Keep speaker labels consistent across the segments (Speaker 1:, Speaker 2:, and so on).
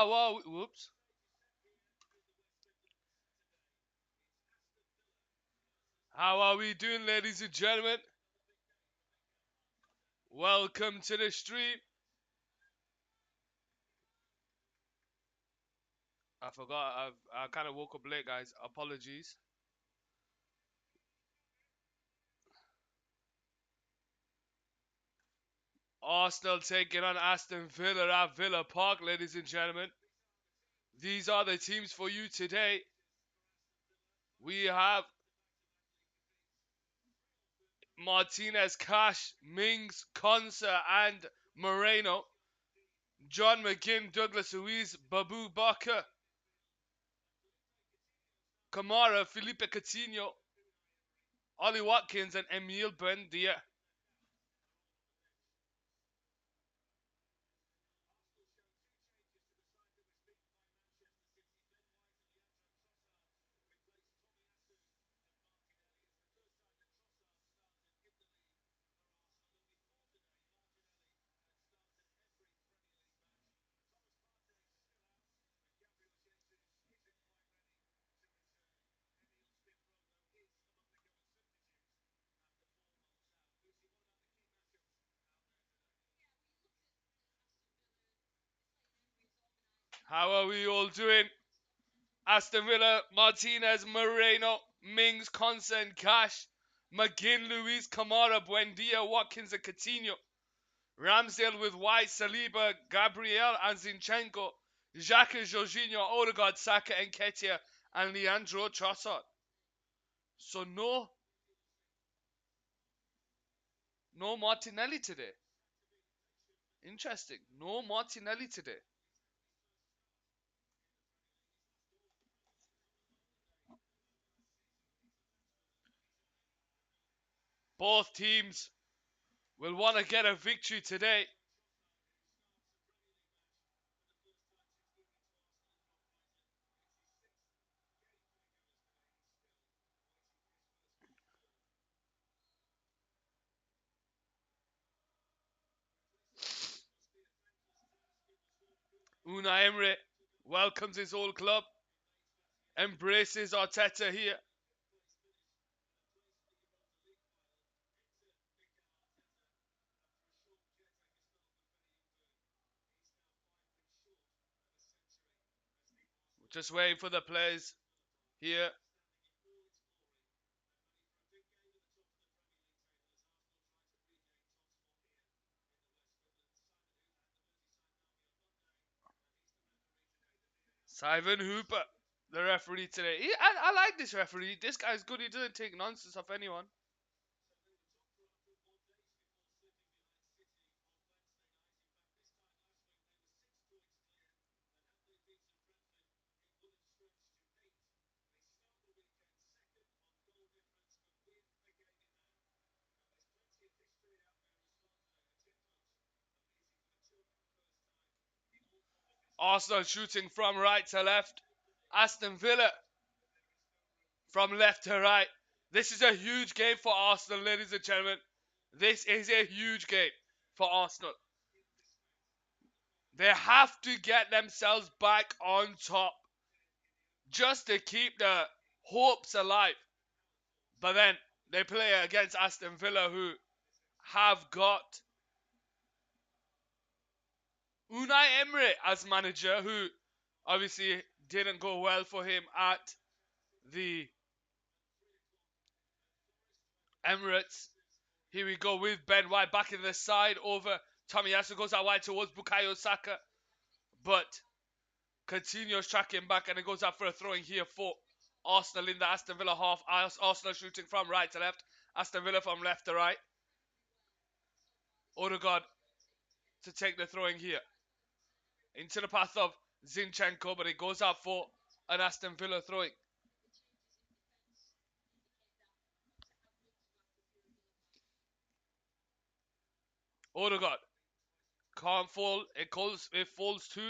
Speaker 1: How are we? Whoops. How are we doing, ladies and gentlemen? Welcome to the stream. I forgot. I kind of woke up late, guys. Apologies. Arsenal taking on Aston Villa at Villa Park, ladies and gentlemen. These are the teams for you today. We have Martinez, Cash, Mings, Konsa, and Moreno. John McGinn, Douglas Luiz, Babu Baka, Kamara, Felipe Coutinho, Ollie Watkins, and Emile Buendia. How are we all doing? Aston Villa, Martinez, Moreno, Mings, Konsa, and Cash. McGinn, Luis, Kamara, Buendia, Watkins, and Coutinho. Ramsdale with White, Saliba, Gabriel, and Zinchenko. Xhaka, Jorginho, Odegaard, Saka, and Ketia, and Leandro Trossard. So no Martinelli today. Interesting. No Martinelli today. Both teams will want to get a victory today. Unai Emery welcomes his old club, embraces Arteta here. Just waiting for the players here. Simon Hooper, the referee today. I like this referee. This guy's good. He doesn't take nonsense of anyone. Arsenal shooting from right to left. Aston Villa from left to right. This is a huge game for Arsenal, ladies and gentlemen. This is a huge game for Arsenal. They have to get themselves back on top just to keep the hopes alive. But then they play against Aston Villa, who have got Unai Emery as manager, who obviously didn't go well for him at the Emirates. Here we go with Ben White back in the side over Tomiyasu, goes out wide towards Bukayo Saka. But Coutinho's tracking back and it goes out for a throwing here for Arsenal in the Aston Villa half. Arsenal shooting from right to left. Aston Villa from left to right. Odegaard to take the throwing here. Into the path of Zinchenko, but it goes out for an Aston Villa throwing. Odegaard can't fall. It falls to.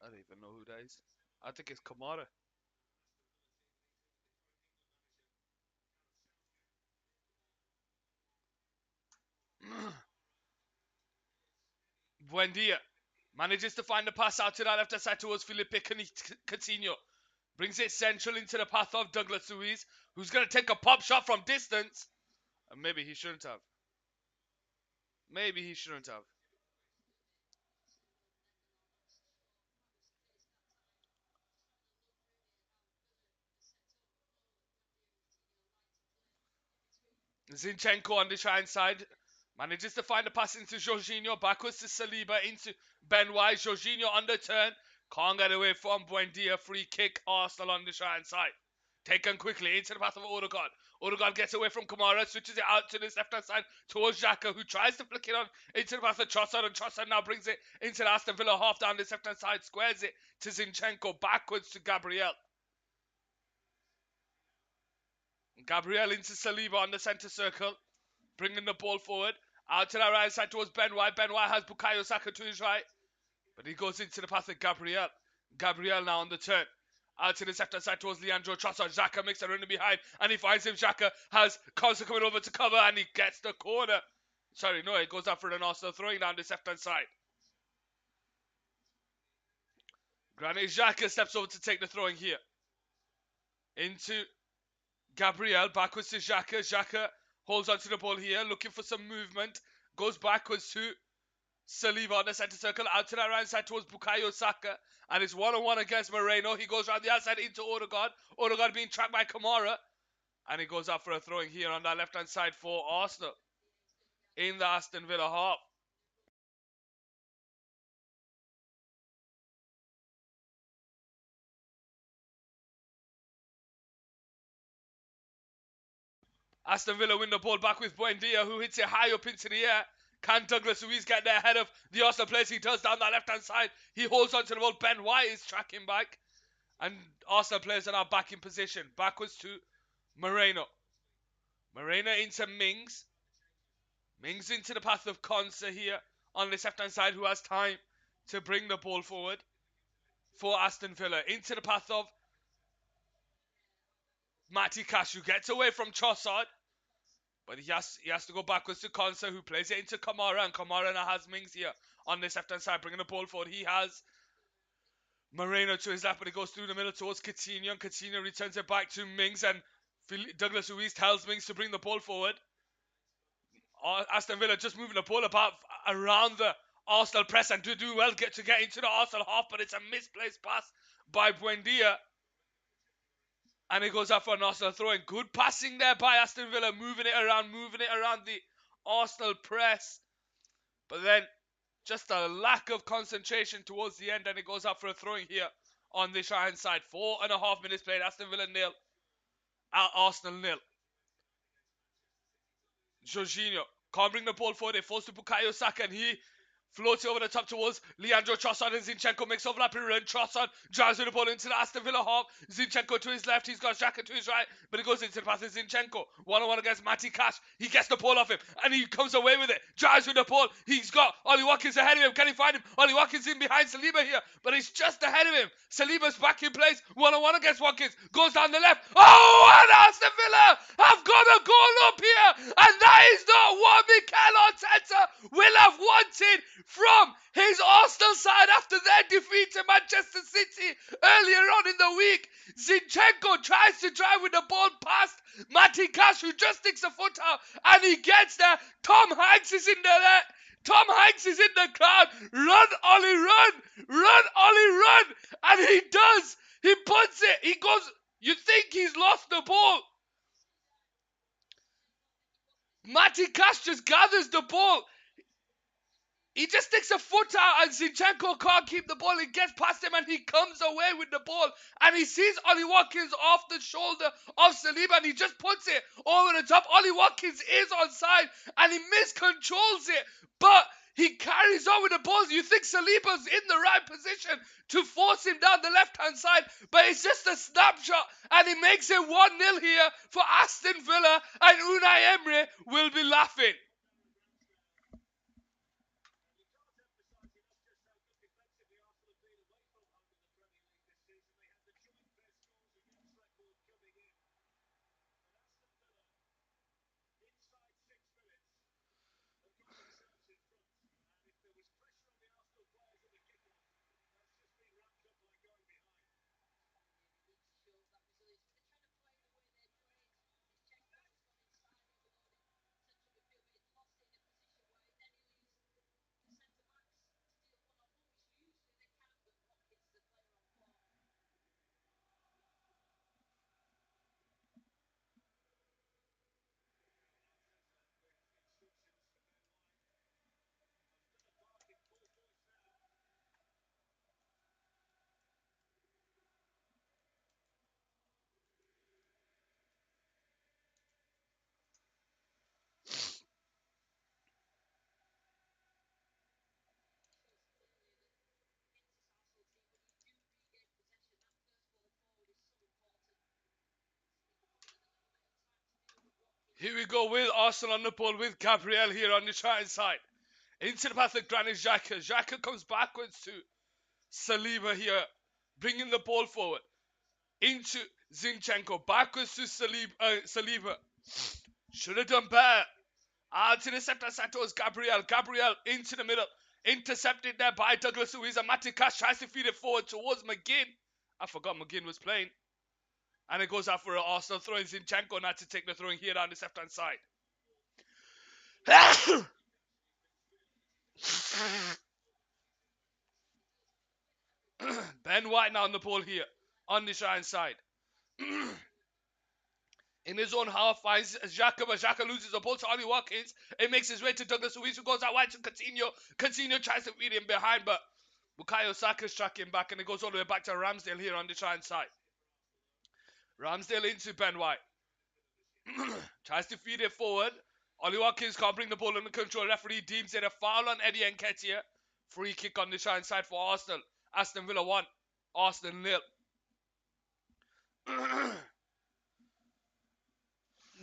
Speaker 1: I don't even know who that is. I think it's Kamara. Buendia manages to find a pass out to that left side towards Felipe Coutinho. Brings it central into the path of Douglas Luiz, who's going to take a pop shot from distance. And maybe he shouldn't have. Maybe he shouldn't have. Zinchenko on the right side manages to find a pass into Jorginho, backwards to Saliba, into Ben White. Jorginho on the turn, can't get away from Buendia. Free kick, Arsenal on the right side. Taken quickly into the path of Odegaard. Odegaard gets away from Kamara, switches it out to this left-hand side towards Xhaka, who tries to flick it on into the path of Trossard, and Trossard now brings it into the Aston Villa half down this left-hand side, squares it to Zinchenko, backwards to Gabriel. Gabriel into Saliba on the centre circle, bringing the ball forward. Out to the right side towards Ben White. Ben White has Bukayo Saka to his right, but he goes into the path of Gabriel. Gabriel now on the turn. Out to the left side towards Leandro Trossard. Xhaka makes a run in behind, and he finds him. Xhaka has Consa coming over to cover, and he gets the corner. Sorry, no, it goes out for an Arsenal throwing down this left-hand side. Granit Xhaka steps over to take the throwing here. Into Gabriel, backwards to Xhaka. Xhaka holds onto the ball here, looking for some movement. Goes backwards to Saliba on the centre circle, out to that right side towards Bukayo Saka, and it's one-on-one against Moreno. He goes around the outside into Odegaard. Odegaard being trapped by Kamara, and he goes out for a throwing here on that left-hand side for Arsenal in the Aston Villa half. Aston Villa win the ball back with Buendia, who hits it high up into the air. Can Douglas Luiz get there ahead of the Arsenal players? He does down that left-hand side. He holds onto the ball. Ben White is tracking back. And Arsenal players are now back in position. Backwards to Moreno. Moreno into Mings. Mings into the path of Konsa here on this left-hand side, who has time to bring the ball forward for Aston Villa. Into the path of Matty Cash, who gets away from Trossard. But he has to go backwards to Konsa, who plays it into Kamara, and Kamara now has Mings here on this left-hand side, bringing the ball forward. He has Moreno to his left, but he goes through the middle towards Coutinho, and Coutinho returns it back to Mings, and Douglas Luiz tells Mings to bring the ball forward. Aston Villa just moving the ball about around the Arsenal press and do well to get into the Arsenal half, but it's a misplaced pass by Buendia. And it goes out for an Arsenal throwing. Good passing there by Aston Villa, moving it around the Arsenal press. But then just a lack of concentration towards the end, and it goes out for a throwing here on this right-hand side. 4.5 minutes played. Aston Villa 0. Arsenal 0. Jorginho can't bring the ball forward. It falls to Bukayo Saka, and he floats it over the top towards Leandro Trossard, and Zinchenko makes overlapping run. Trossard drives with the ball into the Aston Villa half. Zinchenko to his left. He's got Xhaka to his right, but it goes into the path of Zinchenko. One-on-one against Matty Cash. He gets the ball off him, and he comes away with it. Drives with the ball. He's got Ollie Watkins ahead of him. Can he find him? Ollie Watkins in behind Saliba here, but he's just ahead of him. Saliba's back in place. One-on-one against Watkins. Goes down the left. Oh, and Aston Villa have got a goal up here, and that is not what Mikel Arteta will have wanted from his Arsenal side after their defeat to Manchester City earlier on in the week. Zinchenko tries to drive with the ball past Matty Cash, who just sticks a foot out, and he gets there. Tom Hanks is in there. Tom Hanks is in the crowd. Run, Ollie, run! Run, Ollie, run! And he does. He puts it. He goes. You think he's lost the ball. Matty Cash just gathers the ball. He just sticks a foot out, and Zinchenko can't keep the ball. He gets past him, and he comes away with the ball. And he sees Ollie Watkins off the shoulder of Saliba, and he just puts it over the top. Ollie Watkins is onside, and he miscontrols it. But he carries on with the ball. You think Saliba's in the right position to force him down the left-hand side, but it's just a snapshot, and he makes it 1-0 here for Aston Villa, and Unai Emery will be laughing. Here we go with Arsenal on the ball with Gabriel here on the try side. Into the path of Granit Xhaka. Xhaka comes backwards to Saliba here, bringing the ball forward. Into Zinchenko. Backwards to Saliba. Should have done better. To the center side towards Gabriel. Gabriel into the middle. Intercepted there by Douglas Luiz. And Matty Cash tries to feed it forward towards McGinn. I forgot McGinn was playing. And it goes out for Arsenal throwing Zinchenko now to take the throwing here on the left-hand side. Ben White now on the ball here on the right side. In his own half finds Xhaka, but Xhaka loses the ball to Ollie Watkins. It makes his way to Douglas Luiz, who goes out wide to Coutinho. Coutinho tries to feed him behind, but Bukayo Saka's tracking back, and it goes all the way back to Ramsdale here on the right side. Ramsdale into Ben White. Tries to feed it forward. Ollie Watkins can't bring the ball under control. Referee deems it a foul on Eddie Nketiah. Free kick on the right side for Arsenal. Aston Villa 1. Arsenal 0.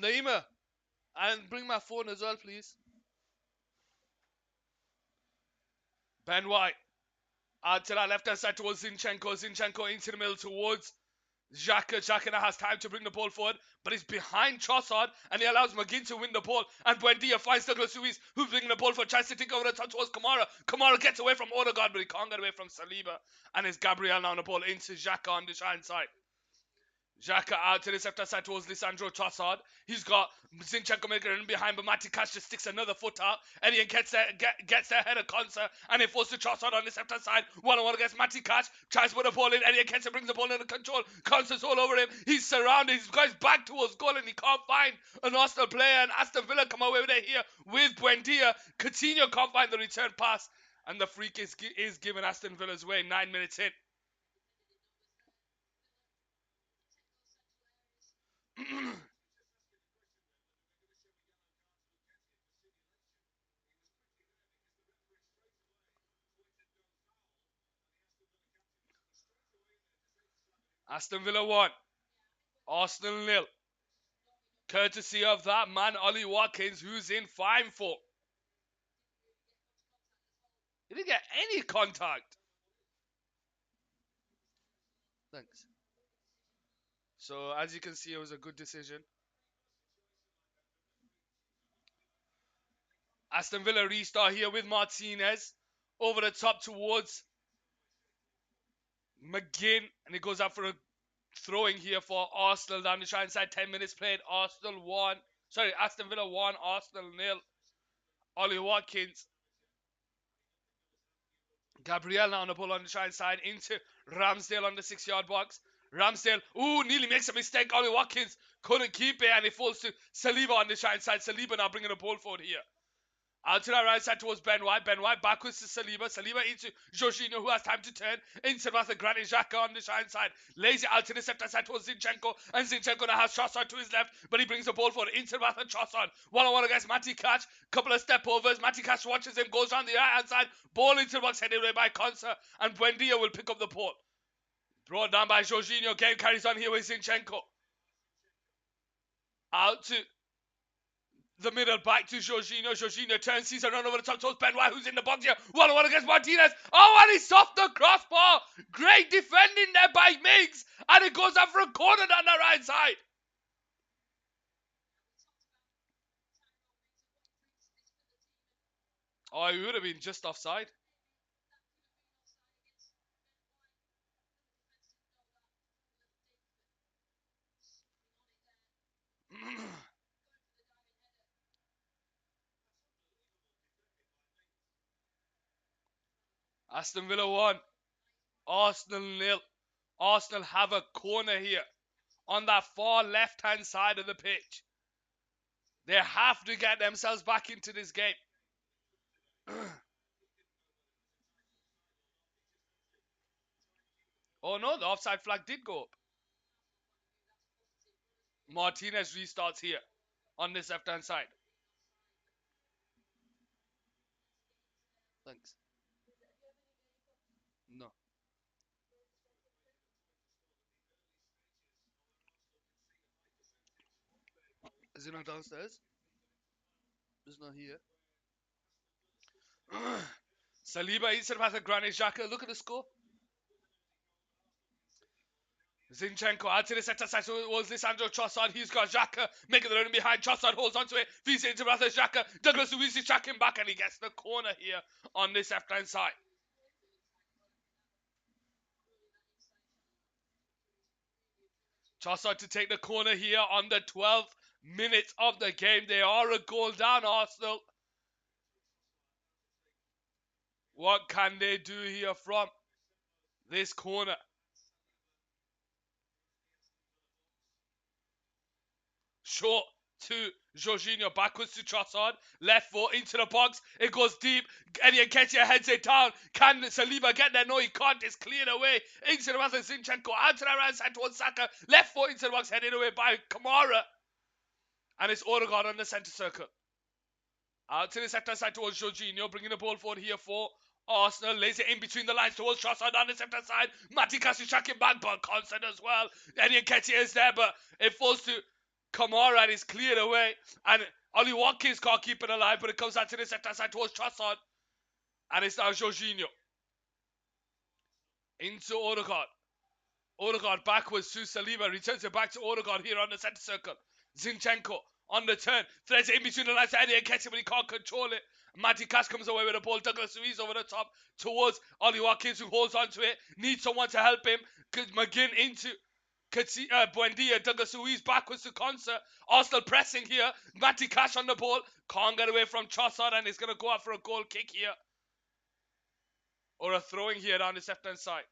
Speaker 1: Naima, and bring my phone as well, please. Ben White. To that left-hand side towards Zinchenko. Zinchenko into the middle towards Xhaka. Xhaka now has time to bring the ball forward, but he's behind Trossard, and he allows McGinn to win the ball. And Buendia finds Douglas Luiz, who's bringing the ball for, tries to take over the top towards Kamara. Kamara gets away from Odegaard, but he can't get away from Saliba. And it's Gabriel now on the ball into Xhaka on the right side. Xhaka out to the left side towards Lisandro Trossard. He's got Zinchenko making in behind, but Matty Cash just sticks another foot out. Eddie gets there ahead of Konsa, and it forces Trossard on the left side. 1-on-1 against Matty Cash. Tries to put the ball in. Eddie Nketiah brings the ball under control. Konsa's all over him. He's surrounded. He's going back towards goal, and he can't find an Arsenal player. And Aston Villa come away with it here with Buendia. Coutinho can't find the return pass, and the free kick is given Aston Villa's way 9 minutes in. Aston Villa 1. Arsenal 0. Courtesy of that man, Ollie Watkins, who's in fine form. He didn't get any contact. Thanks. So, as you can see, it was a good decision. Aston Villa restart here with Martinez. Over the top towards McGinn. And it goes out for a throwing here for Arsenal down the right side. 10 minutes played. Aston Villa 1. Arsenal 0. Ollie Watkins. Gabriel now on the ball on the right side into Ramsdale on the 6-yard box. Ramsdale, nearly makes a mistake. Ollie Watkins couldn't keep it, and it falls to Saliba on the right side. Saliba now bringing the ball forward here. Out to the right side towards Ben White. Ben White backwards to Saliba. Saliba into Jorginho, who has time to turn. Into the Granit Xhaka on the right side. Lays it out to the left side towards Zinchenko. And Zinchenko now has Trossard to his left. But he brings the ball forward into the Trossard. 1-on-1 against Matty Cash. Couple of step overs. Matty Cash watches him. Goes down the right hand side. Ball into the box headed away by Konsa. And Buendia will pick up the ball. Brought down by Jorginho. Game carries on here with Zinchenko. Out to the middle, back to Jorginho. Jorginho turns, sees a run over the top towards Ben White, who's in the box here. 1-on-1 against Martinez. And he's off the crossbar. Great defending there by Miggs. And it goes out for a corner down the right side. Oh, he would have been just offside. Aston Villa 1. Arsenal 0. Arsenal have a corner here on that far left-hand side of the pitch. They have to get themselves back into this game. Oh no, the offside flag did go up. Martinez restarts here on this left-hand side. Thanks. No. Is he not downstairs? He's not here. Saliba instead of having Granit Xhaka. Look at the score. Zinchenko out to the sector side towards Lisandro Trossard. He's got Xhaka making the run behind. Trossard holds onto it. Feeds it into Rather Xhaka. Douglas Luiz is tracking back and he gets the corner here on this left hand side. Trossard to take the corner here on the 12th minute of the game. They are a goal down, Arsenal. What can they do here from this corner? Short to Jorginho, backwards to Trossard, left foot into the box, it goes deep, Eddie Nketiah heads it down, can Saliba get there? No, he can't, it's cleared away, into the path of Zinchenko, out to the right side towards Saka, left foot into the box, headed away by Kamara, and it's Odegaard on the centre circle. Out to the sector side towards Jorginho, bringing the ball forward here for Arsenal, lays it in between the lines towards Trossard on the centre side, Maticas is tracking back, but constant as well, Eddie Nketiah is there, but it falls to Kamara and is cleared away. And Ollie Watkins can't keep it alive, but it comes out to the sector side towards Trossard. And it's now Jorginho. Into Odegaard. Odegaard backwards to Saliba. Returns it back to Odegaard here on the centre circle. Zinchenko on the turn. Threads it in between the lines to Eddie Nketiah, but he can't control it. Matty Cash comes away with the ball. Douglas Luiz over the top towards Ollie Watkins, who holds onto it. Needs someone to help him. McGinn into Buendia, Douglas Luiz backwards to Concert. Arsenal pressing here. Matty Cash on the ball. Can't get away from Trossard and he's going to go out for a goal kick here. Or a throwing here down the left hand side.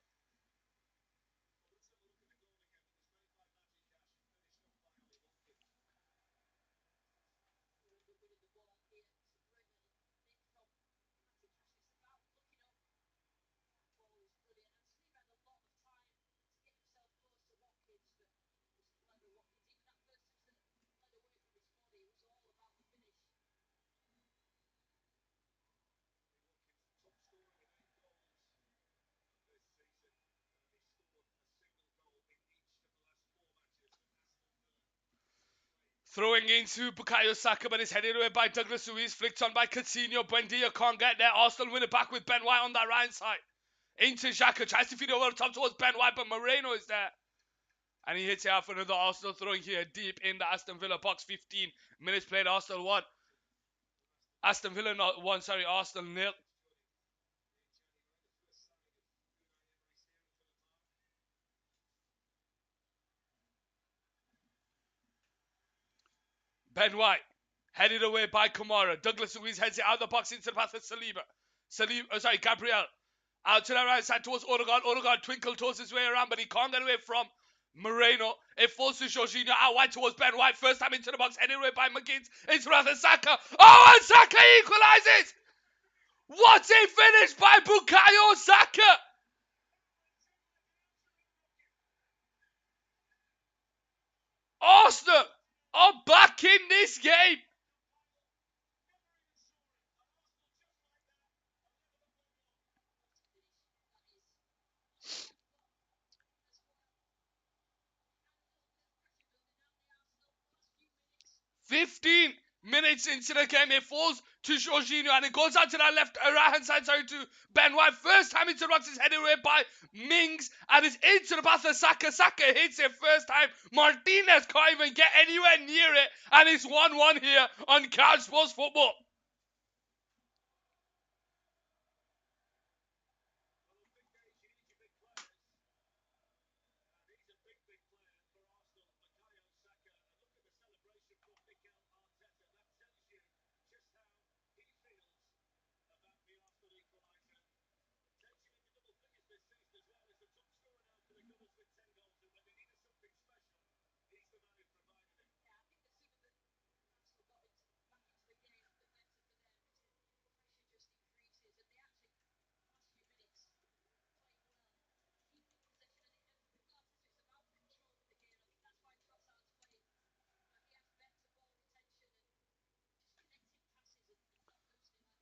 Speaker 1: Throwing into Bukayo Saka, but it's headed away by Douglas Luiz. Flicked on by Coutinho. Buendia can't get there. Arsenal win it back with Ben White on that right side. Into Xhaka. Tries to feed over the top towards Ben White, but Moreno is there. And he hits it out for another Arsenal throwing here deep in the Aston Villa box. 15 minutes played. Arsenal 1. Aston Villa not 1, sorry. Arsenal 0. Ben White, headed away by Kamara. Douglas Luiz heads it out of the box into the path of Gabriel. Out to the right side towards Odegaard. Odegaard twinkled towards his way around, but he can't get away from Moreno. It falls to Jorginho out wide towards Ben White. First time into the box, headed away by McGinn. Into rather Saka. Oh, and Saka equalises! What a finish by Bukayo Saka! Arsenal are back in this game. "15 minutes into the game, it falls to Jorginho and it goes out to that right hand side, sorry, to Ben White. First time into the box is headed away by Mings and it's into the path of Saka. Saka hits it first time. Martinez can't even get anywhere near it, and it's 1-1 here on Couch Sports Football.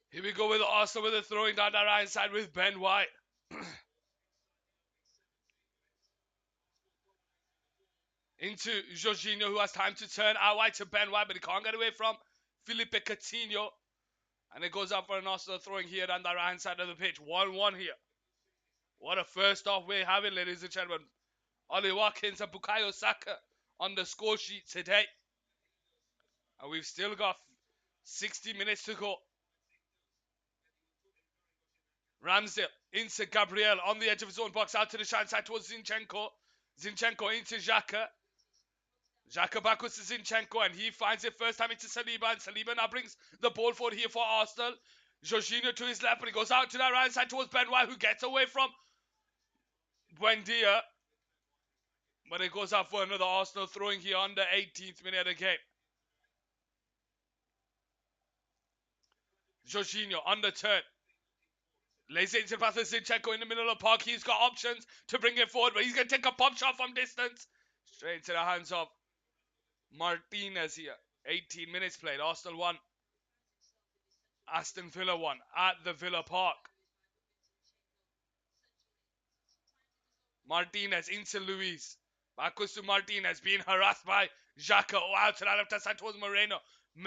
Speaker 1: Here we go with Arsenal with a throwing down the right side with Ben White. Into Jorginho, who has time to turn out wide to Ben White, but he can't get away from Felipe Coutinho. And it goes up for an Arsenal throwing here on the right hand side of the pitch. 1-1 here. What a first half we're having, ladies and gentlemen. Ollie Watkins and Bukayo Saka on the score sheet today. And we've still got 60 minutes to go. Ramsdale into Gabriel on the edge of his own box, out to the right side towards Zinchenko. Zinchenko into Xhaka. Xhaka backwards to Zinchenko, and he finds it first time into Saliba, and Saliba now brings the ball forward here for Arsenal. Jorginho to his left, but he goes out to that right side towards Ben White, who gets away from Buendia. But it goes out for another Arsenal throwing here on the 18th minute of the game. Jorginho on the turn. Lays it into the pass of Zinchenko in the middle of the park. He's got options to bring it forward, but he's going to take a pop shot from distance. Straight into the hands of Martinez here. 18 minutes played. Arsenal 1. Aston Villa 1 at the Villa Park. Martinez into Luis. Backwards to Martinez, being harassed by Xhaka. Oh, out to the left side towards Moreno.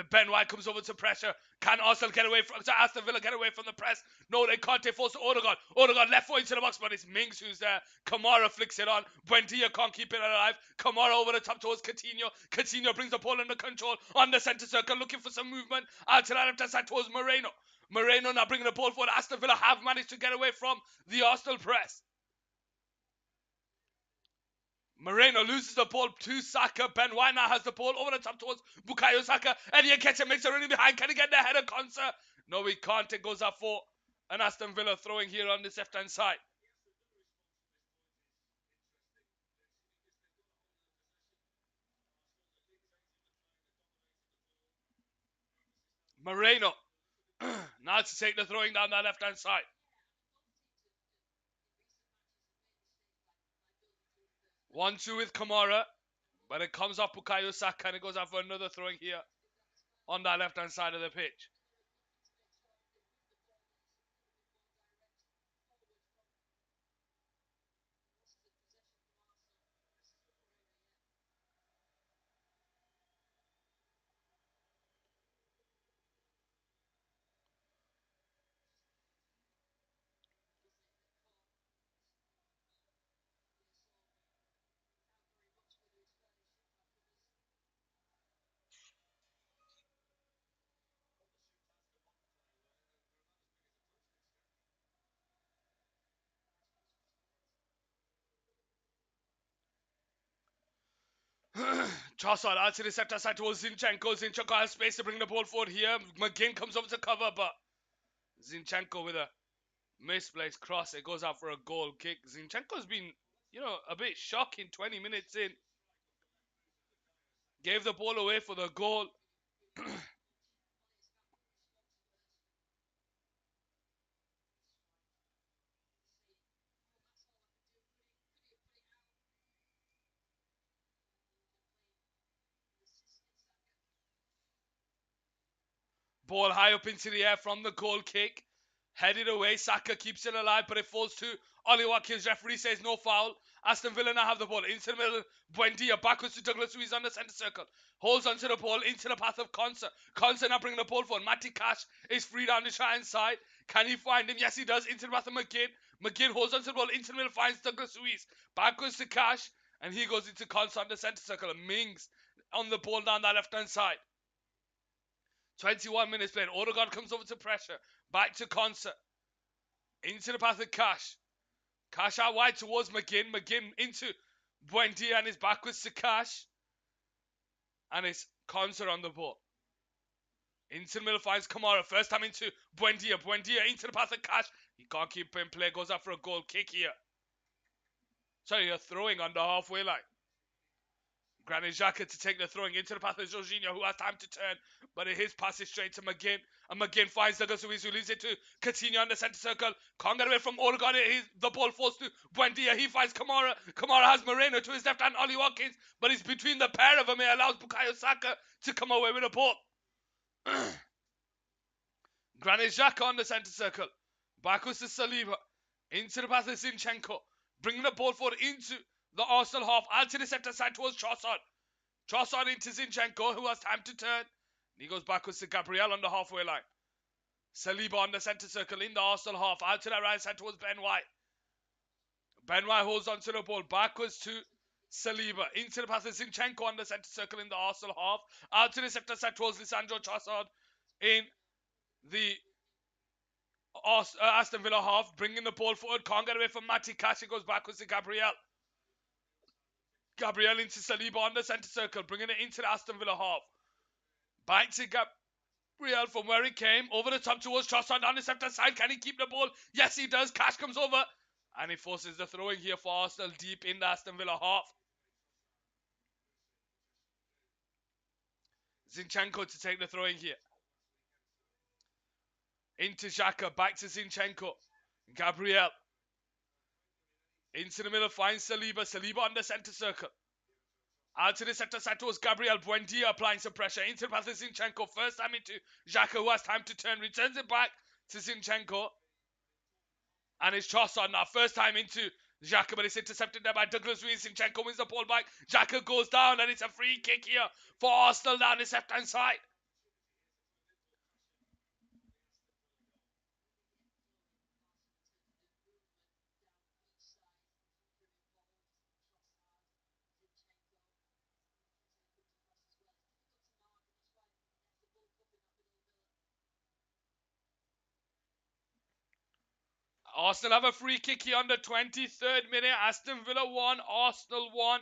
Speaker 1: Ben White comes over to pressure. Can Arsenal get away from Aston Villa get away from the press? No, they can't. They force Odegaard. Odegaard left foot into the box, but it's Mings who's there. Kamara flicks it on. Buendia can't keep it alive. Kamara over the top towards Coutinho. Coutinho brings the ball under control on the centre circle, looking for some movement. Out to the left side towards Moreno. Moreno now bringing the ball forward. Aston Villa have managed to get away from the Arsenal press. Moreno loses the ball to Saka. Ben White now has the ball over the top towards Bukayo Saka. Eddie Nketiah makes it really behind. Can he get the header, Konsa? No, he can't. It goes up for an Aston Villa throwing here on this left-hand side. Moreno now to take the throwing down that left-hand side. One-two with Kamara, but it comes off Bukayo Saka and it goes out for another throwing here on that left-hand side of the pitch. Trossard out to the center side towards Zinchenko. Zinchenko has space to bring the ball forward here. McGinn comes over to cover, but Zinchenko with a misplaced cross. It goes out for a goal kick. Zinchenko's been, a bit shocking 20 minutes in. Gave the ball away for the goal. Ball high up into the air from the goal kick. Headed away. Saka keeps it alive, but it falls to Ollie Watkins. Referee says no foul. Aston Villa now have the ball. Into the middle. Buendia backwards to Douglas Luiz on the centre circle. Holds onto the ball into the path of Konsa. Konsa now bringing the ball forward. Matty Cash is free down the right hand side. Can he find him? Yes, he does. Into the path of McGinn. McGinn holds onto the ball. Into the middle. Finds Douglas Luiz. Backwards to Cash. And he goes into Konsa on the centre circle. And Mings on the ball down that left hand side. 21 minutes played. Odegaard comes over to pressure. Back to Konsa. Into the path of Cash. Cash out wide towards McGinn. McGinn into Buendia and is backwards to Cash. And it's Konsa on the ball. Into the middle finds Kamara. First time into Buendia. Buendia into the path of Cash. He can't keep in play. Goes out for a goal kick here. Sorry, you're throwing on the halfway line. Granit Xhaka to take the throwing into the path of Jorginho, who has time to turn, but his pass is straight to McGinn, and McGinn finds Douglas Luiz, who leaves it to Coutinho on the centre circle. Can't get away from Odegaard. The ball falls to Buendia. He finds Kamara. Kamara has Moreno to his left and Ollie Watkins, but it's between the pair of them. It allows Bukayo Saka to come away with the ball. Granit Xhaka on the centre circle. Backwards to Saliba. Into the path of Zinchenko. Bringing the ball forward into the Arsenal half. Out to the centre side towards Trossard. Trossard into Zinchenko, who has time to turn. He goes backwards to Gabriel on the halfway line. Saliba on the centre circle in the Arsenal half. Out to the right side towards Ben White. Ben White holds on to the ball. Backwards to Saliba. Into the pass of Zinchenko on the centre circle in the Arsenal half. Out to the centre side towards Lisandro Trossard in the Aston Villa half. Bringing the ball forward. Can't get away from Matty Cash. It goes backwards to Gabriel. Gabriel into Saliba on the centre circle. Bringing it into the Aston Villa half. Back to Gabriel from where he came. Over the top towards Trossard on the centre side. Can he keep the ball? Yes, he does. Cash comes over. And he forces the throw in here for Arsenal deep in the Aston Villa half. Zinchenko to take the throw in here. Into Xhaka. Back to Zinchenko. Gabriel. Into the middle. Finds Saliba. Saliba on the centre circle. Out to the centre side towards Gabriel. Buendia applying some pressure. Into the path of Zinchenko. First time into Xhaka, who has time to turn. Returns it back to Zinchenko. And it's Trossard now. First time into Xhaka, but it's intercepted there by Douglas Luiz. Zinchenko wins the ball back. Xhaka goes down, and it's a free kick here for Arsenal down his left-hand side. Arsenal have a free kick here on the 23rd minute. Aston Villa 1, Arsenal 1.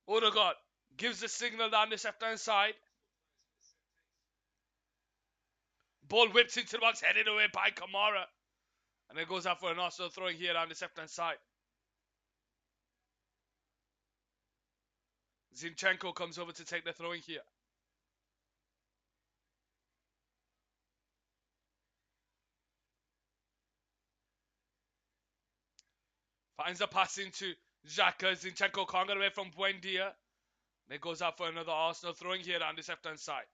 Speaker 1: Odegaard gives the signal down this left-hand side. Ball whips into the box, headed away by Kamara. And it goes out for an Arsenal throwing here down this left-hand side. Zinchenko comes over to take the throwing here. Finds the pass into Xhaka. Zinchenko can't get away from Buendia. And it goes out for another Arsenal throwing here down this left-hand side.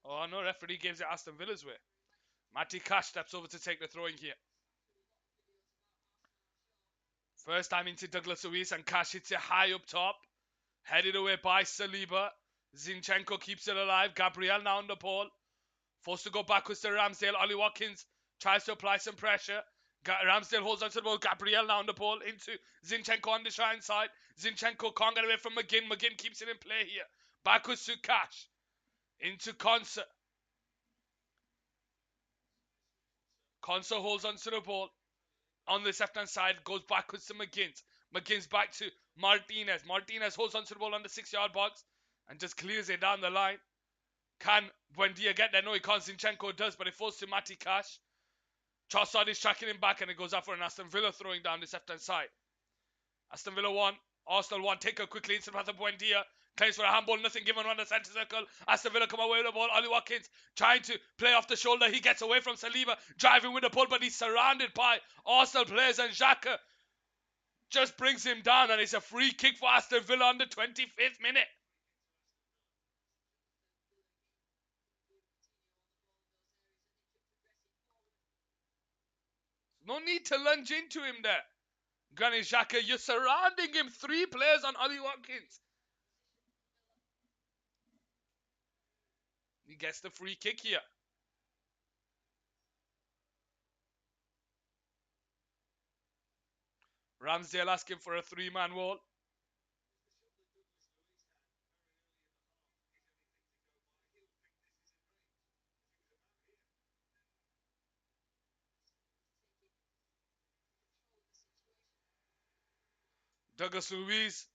Speaker 1: Oh no, referee gives it Aston Villa's way. Matty Cash steps over to take the throwing here. First time into Douglas Luiz, and Cash hits it high up top. Headed away by Saliba. Zinchenko keeps it alive. Gabriel now on the ball. Forced to go backwards to Ramsdale. Ollie Watkins tries to apply some pressure. Ramsdale holds onto the ball. Gabriel now on the ball into Zinchenko on the right side. Zinchenko can't get away from McGinn. McGinn keeps it in play here. Backwards to Cash. Into Konsa. Konsa holds onto the ball. On the left-hand side, goes backwards to McGinn. McGinn's back to Martinez. Martinez holds onto the ball on the 6-yard box and just clears it down the line. Can Buendia get there? No, he can't. Zinchenko does, but it falls to Matty Cash. Trossard is tracking him back, and it goes out for an Aston Villa throwing down this left-hand side. Aston Villa 1, Arsenal 1. Take her quickly into the path of Buendia. Claims for a handball, nothing given on the centre circle. Aston Villa come away with the ball. Ollie Watkins trying to play off the shoulder. He gets away from Saliba, driving with the ball, but he's surrounded by Arsenal players, and Xhaka just brings him down, and it's a free kick for Aston Villa on the 25th minute. No need to lunge into him there. Granit Xhaka, you're surrounding him. 3 players on Ollie Watkins. He gets the free kick here. Ramsdale asking for a 3-man wall. Douglas Luiz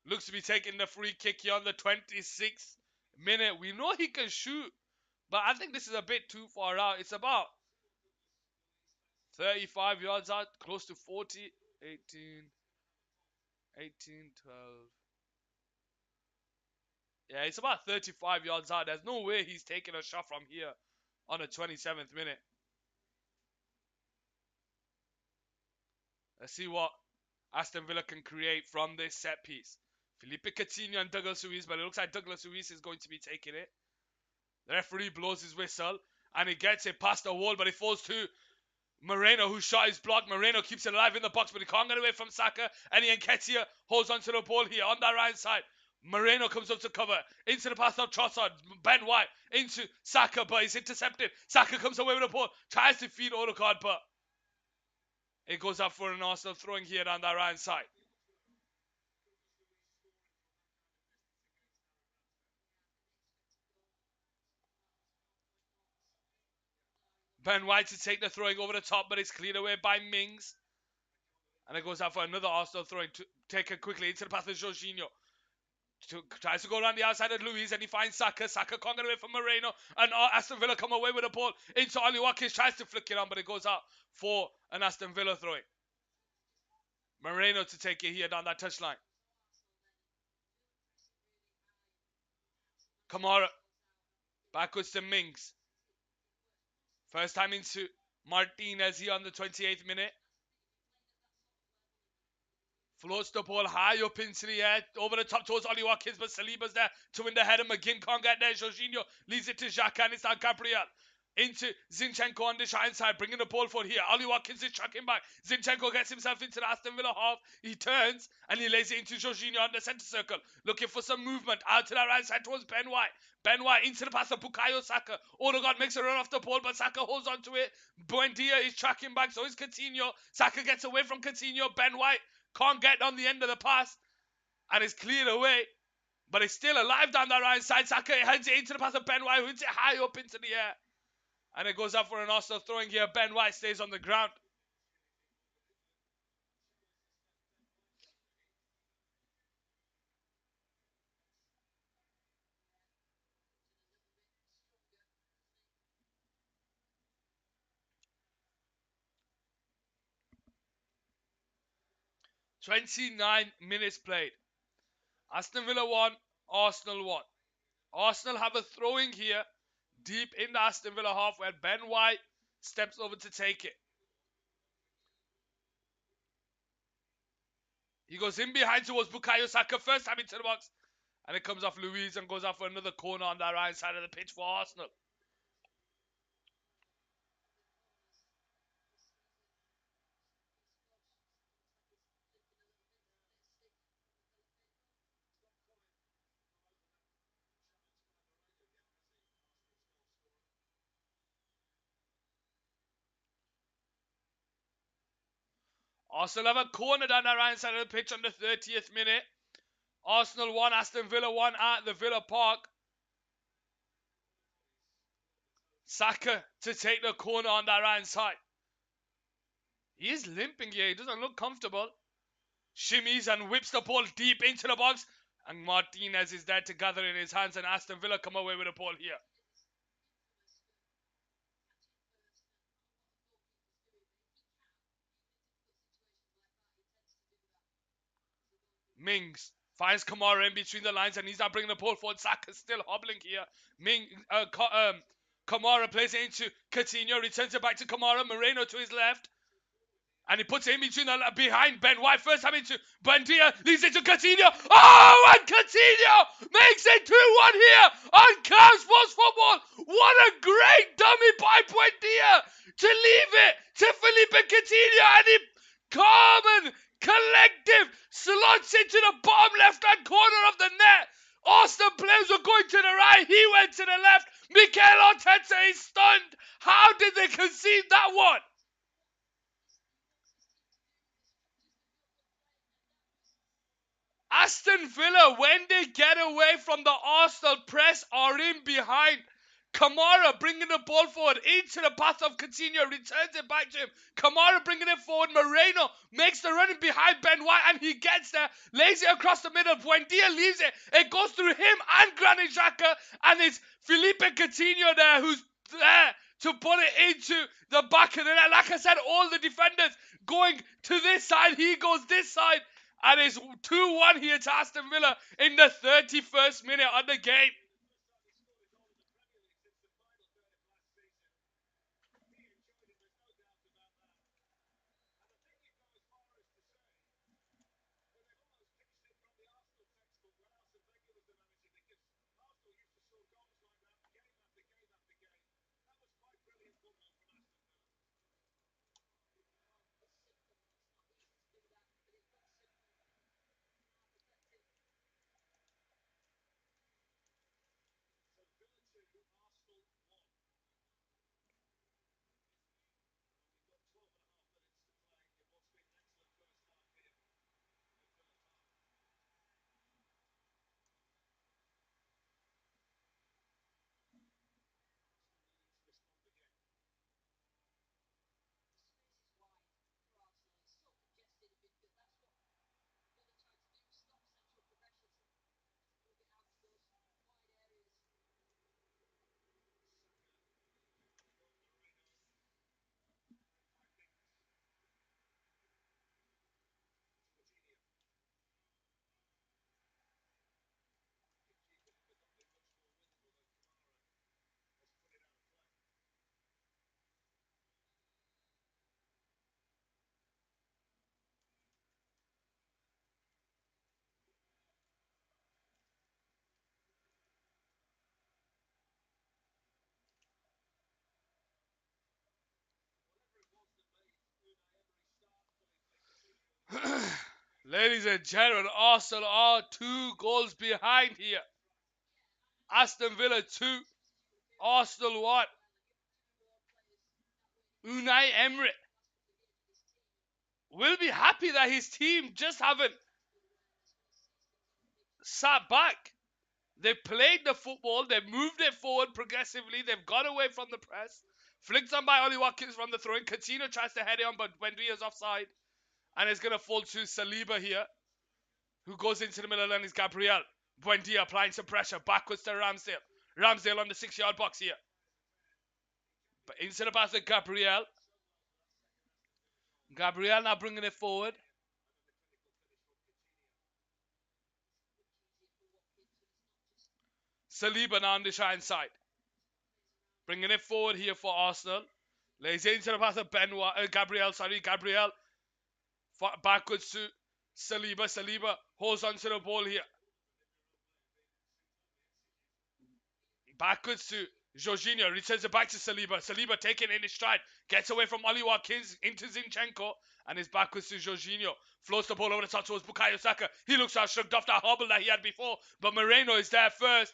Speaker 1: looks to be taking the free kick here on the 26th minute. We know he can shoot, but I think this is a bit too far out. It's about 35 yards out, close to 40. 18, 12. Yeah, it's about 35 yards out. There's no way he's taking a shot from here on the 27th minute. Let's see what Aston Villa can create from this set piece. Felipe Coutinho and Douglas Luiz, but it looks like Douglas Luiz is going to be taking it. The referee blows his whistle, and he gets it past the wall, but it falls to Moreno, whose shot is blocked. Moreno keeps it alive in the box, but he can't get away from Saka. And Nketiah holds onto the ball here on that right side. Moreno comes up to cover. Into the path of Trossard. Ben White into Saka, but he's intercepted. Saka comes away with the ball. Tries to feed Odegaard, but it goes up for an Arsenal throwing here on that right side. Ben White to take the throwing over the top, but it's cleared away by Mings. And it goes out for another Arsenal throwing to take it quickly into the path of Jorginho. Tries to go around the outside of Luiz, and he finds Saka. Saka can't get away from Moreno, and Aston Villa come away with the ball into Oli Watkins. Tries to flick it on, but it goes out for an Aston Villa throwing. Moreno to take it here down that touchline. Kamara backwards to Mings. First time into Martinez here on the 28th minute. Floats the ball high up into the air, over the top towards Oli Watkins, but Saliba's there to win the header. McGinn can't get there. Jorginho leaves it to Xhaka, and it's now Gabriel. Into Zinchenko on the right side, bringing the ball forward here. Oli Watkins is tracking back. Zinchenko gets himself into the Aston Villa half. He turns, and he lays it into Jorginho on the centre circle, looking for some movement out to that right side towards Ben White. Ben White into the pass of Bukayo Saka. Odegaard makes a run off the ball, but Saka holds on to it. Buendia is tracking back, so is Coutinho. Saka gets away from Coutinho. Ben White can't get on the end of the pass, and it's cleared away, but it's still alive down that right side. Saka heads it into the path of Ben White, who hits it high up into the air, and it goes up for an Arsenal throwing here. Ben White stays on the ground. "29 minutes played. Aston Villa 1, Arsenal 1. Arsenal have a throwing here deep in the Aston Villa half where Ben White steps over to take it. He goes in behind towards Bukayo Saka, first time into the box, and it comes off Luiz and goes off for another corner on that right side of the pitch for Arsenal. Arsenal have a corner down the right side of the pitch on the 30th minute. Arsenal 1, Aston Villa 1 at the Villa Park. Saka to take the corner on that right side. He is limping here. He doesn't look comfortable. Shimmies and whips the ball deep into the box. And Martinez is there to gather in his hands, and Aston Villa come away with the ball here. Mings finds Kamara in between the lines, and he's not bringing the ball forward. Saka's still hobbling here. Kamara plays it into Coutinho, returns it back to Kamara. Moreno to his left. And he puts it in between behind Ben White. First time into Buendia, leaves it to Coutinho. Oh, and Coutinho makes it 2-1 here on Cavs Sports Football. What a great dummy by Buendia to leave it to Felipe Coutinho. And he calm and collective slots into the bottom left-hand corner of the net. Arsenal players were going to the right. He went to the left. Mikel Arteta is stunned. How did they concede that one? Aston Villa, when they get away from the Arsenal press, are in behind. Kamara bringing the ball forward into the path of Coutinho, returns it back to him. Kamara bringing it forward. Moreno makes the running behind Ben White, and he gets there, lays it across the middle. Buendia leaves it. It goes through him and Granit Xhaka, and it's Felipe Coutinho there who's there to put it into the back of the net. Like I said, all the defenders going to this side. He goes this side. And it's 2-1 here to Aston Villa in the 31st minute of the game. Ladies and gentlemen, Arsenal are 2 goals behind here. Aston Villa 2, Arsenal 1. Unai Emery will be happy that his team just haven't sat back. They played the football, they moved it forward progressively, they've got away from the press. Flicked on by Watkins from the throw-in. Coutinho tries to head it on, but Buendia's offside. And it's going to fall to Saliba here, who goes into the middle and is Gabriel. Buendia applying some pressure backwards to Ramsdale. Ramsdale on the 6-yard box here. But instead of passing Gabriel. Gabriel now bringing it forward. Saliba now on the right side. Bringing it forward here for Arsenal. Lays it into the pass of Gabriel. Backwards to Saliba. Saliba holds onto the ball here. Backwards to Jorginho. Returns it back to Saliba. Saliba taking it in his stride. Gets away from Watkins into Zinchenko. And is backwards to Jorginho. Floats the ball over the top towards Bukayo Saka. He looks out, shrugged off that hobble that he had before. But Moreno is there first.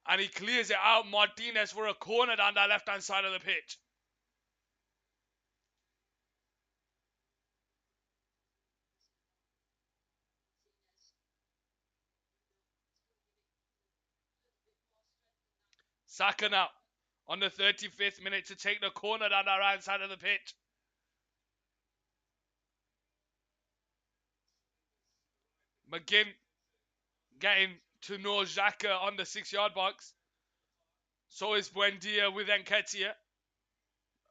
Speaker 1: And he clears it out. Martinez for a corner down that left-hand side of the pitch. Saka now on the 35th minute to take the corner down that right side of the pitch. McGinn getting to know Xhaka on the 6-yard box. So is Buendia with Nketiah.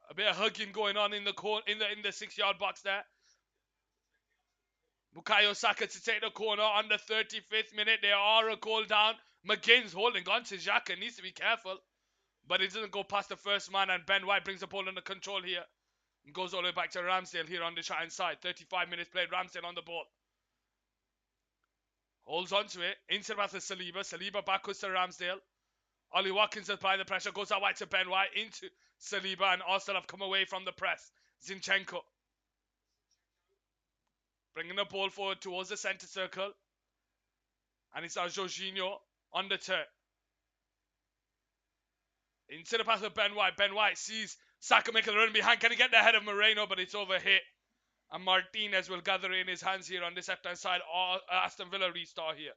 Speaker 1: A bit of hugging going on in the 6-yard box there. Bukayo Saka to take the corner on the 35th minute. They are a goal down. McGinn's holding on to Xhaka. Needs to be careful. But it doesn't go past the first man. And Ben White brings the ball under control here. And goes all the way back to Ramsdale here on the right-hand side. 35 minutes played. Ramsdale on the ball. Holds on to it. Into the pass of Saliba. Saliba backwards to Ramsdale. Ollie Watkins applying the pressure. Goes out wide to Ben White. Into Saliba. And Arsenal have come away from the press. Zinchenko. Bringing the ball forward towards the centre circle. And it's our Jorginho on the turn. Into the pass of Ben White. Ben White sees Saka making the run behind. Can he get the head of Moreno? But it's overhit. And Martinez will gather in his hands here on this left-hand side. Aston Villa restart here.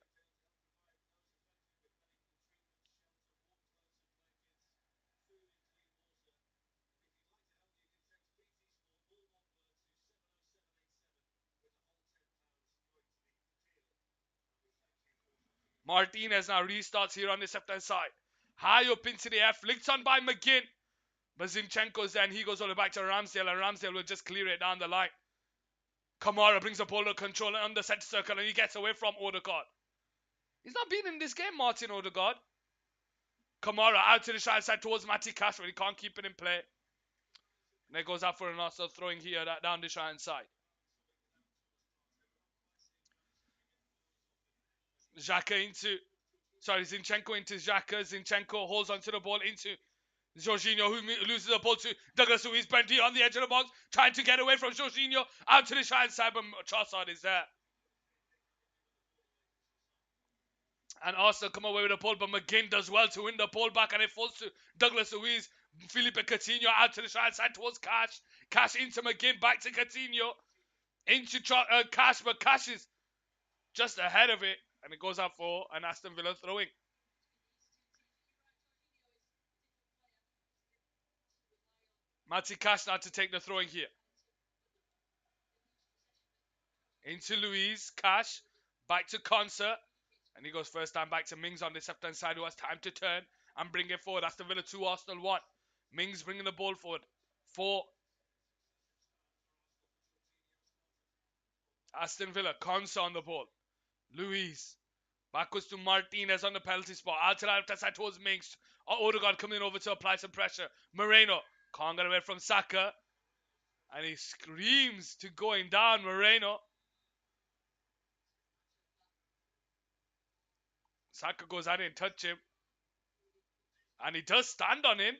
Speaker 1: Martinez now restarts here on this left-hand side. High up into the air. Flicked on by McGinn. But Zinchenko's there and he goes all the way back to Ramsdale. And Ramsdale will just clear it down the line. Kamara brings the ball to control on the centre circle and he gets away from Odegaard. He's not been in this game, Martin Odegaard. Kamara out to the right side towards Matty Cash, but he can't keep it in play. And it goes out for an Arsenal throwing here down the right side. Zinchenko into Xhaka. Zinchenko holds onto the ball into Jorginho, who loses the ball to Douglas Luiz. Buendia on the edge of the box, trying to get away from Jorginho. Out to the right side, but Trossard is there. And Arsenal come away with the ball, but McGinn does well to win the ball back, and it falls to Douglas Luiz. Felipe Coutinho out to the right side towards Cash. Cash into McGinn, back to Coutinho. Into Cash, but Cash is just ahead of it. And it goes out for an Aston Villa throwing. Matty Cash now to take the throwing here. Into Luiz. Cash. Back to Concert. And he goes first time back to Mings on the left-hand side, who has time to turn and bring it forward. Aston Villa 2, Arsenal 1. Mings bringing the ball forward for Aston Villa. Concert on the ball. Luiz. Backwards to Martinez on the penalty spot. Out to the left side towards Mings. Odegaard coming over to apply some pressure. Moreno can't get away from Saka. And he screams to going down. Moreno. Saka goes out and touch him. And he does stand on him.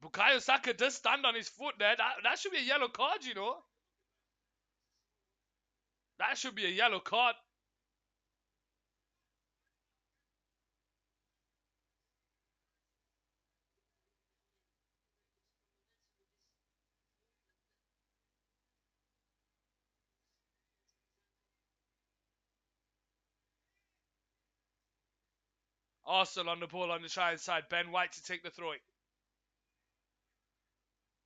Speaker 1: Bukayo Saka does stand on his foot there. That should be a yellow card, you know. That should be a yellow card. Arsenal on the ball on the side side. Ben White to take the throw.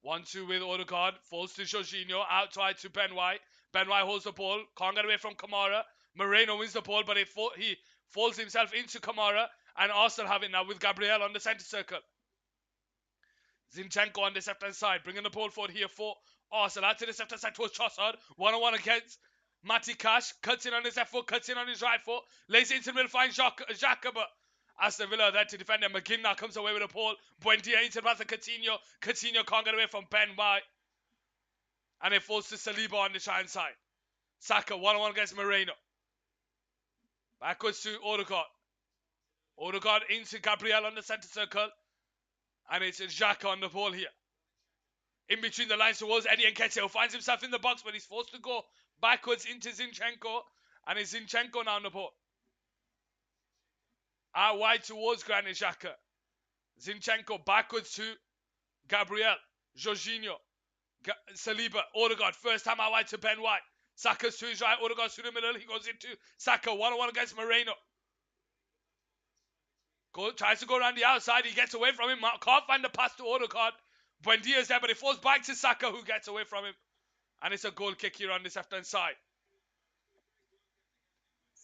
Speaker 1: 1-2 with Odegaard. Falls to Jorginho. Out wide to Ben White. Ben White holds the ball. Can't get away from Kamara. Moreno wins the ball, but he falls himself into Kamara. And Arsenal have it now with Gabriel on the centre circle. Zinchenko on the left hand side, bringing the ball forward here for Arsenal. Out to the left hand side towards Trossard. 1-on-1 against Matty Cash. Cuts in on his left foot, cuts in on his right foot. Lays it into the middle, finds Xhaka, but Aston Villa there to defend him. McGinn now comes away with the ball. Buendia into the pass of Coutinho. Coutinho can't get away from Ben White. And it falls to Saliba on the right side. Saka 1-on-1 against Moreno. Backwards to Odegaard. Odegaard into Gabriel on the centre circle. And it's Xhaka on the ball here. In between the lines towards Eddie Nketiah, who finds himself in the box, but he's forced to go backwards into Zinchenko. And it's Zinchenko now on the ball. Out wide towards Granit Xhaka. Zinchenko backwards to Gabriel. Jorginho. Saliba. Odegaard. First time out wide to Ben White. Saka's to his right. Odegaard's to the middle. He goes into Saka. 1-on-1 against Moreno. Tries to go around the outside. He gets away from him. Can't find the pass to Odegaard. Buendia's there, but it falls back to Saka, who gets away from him. And it's a goal kick here on this left-hand side.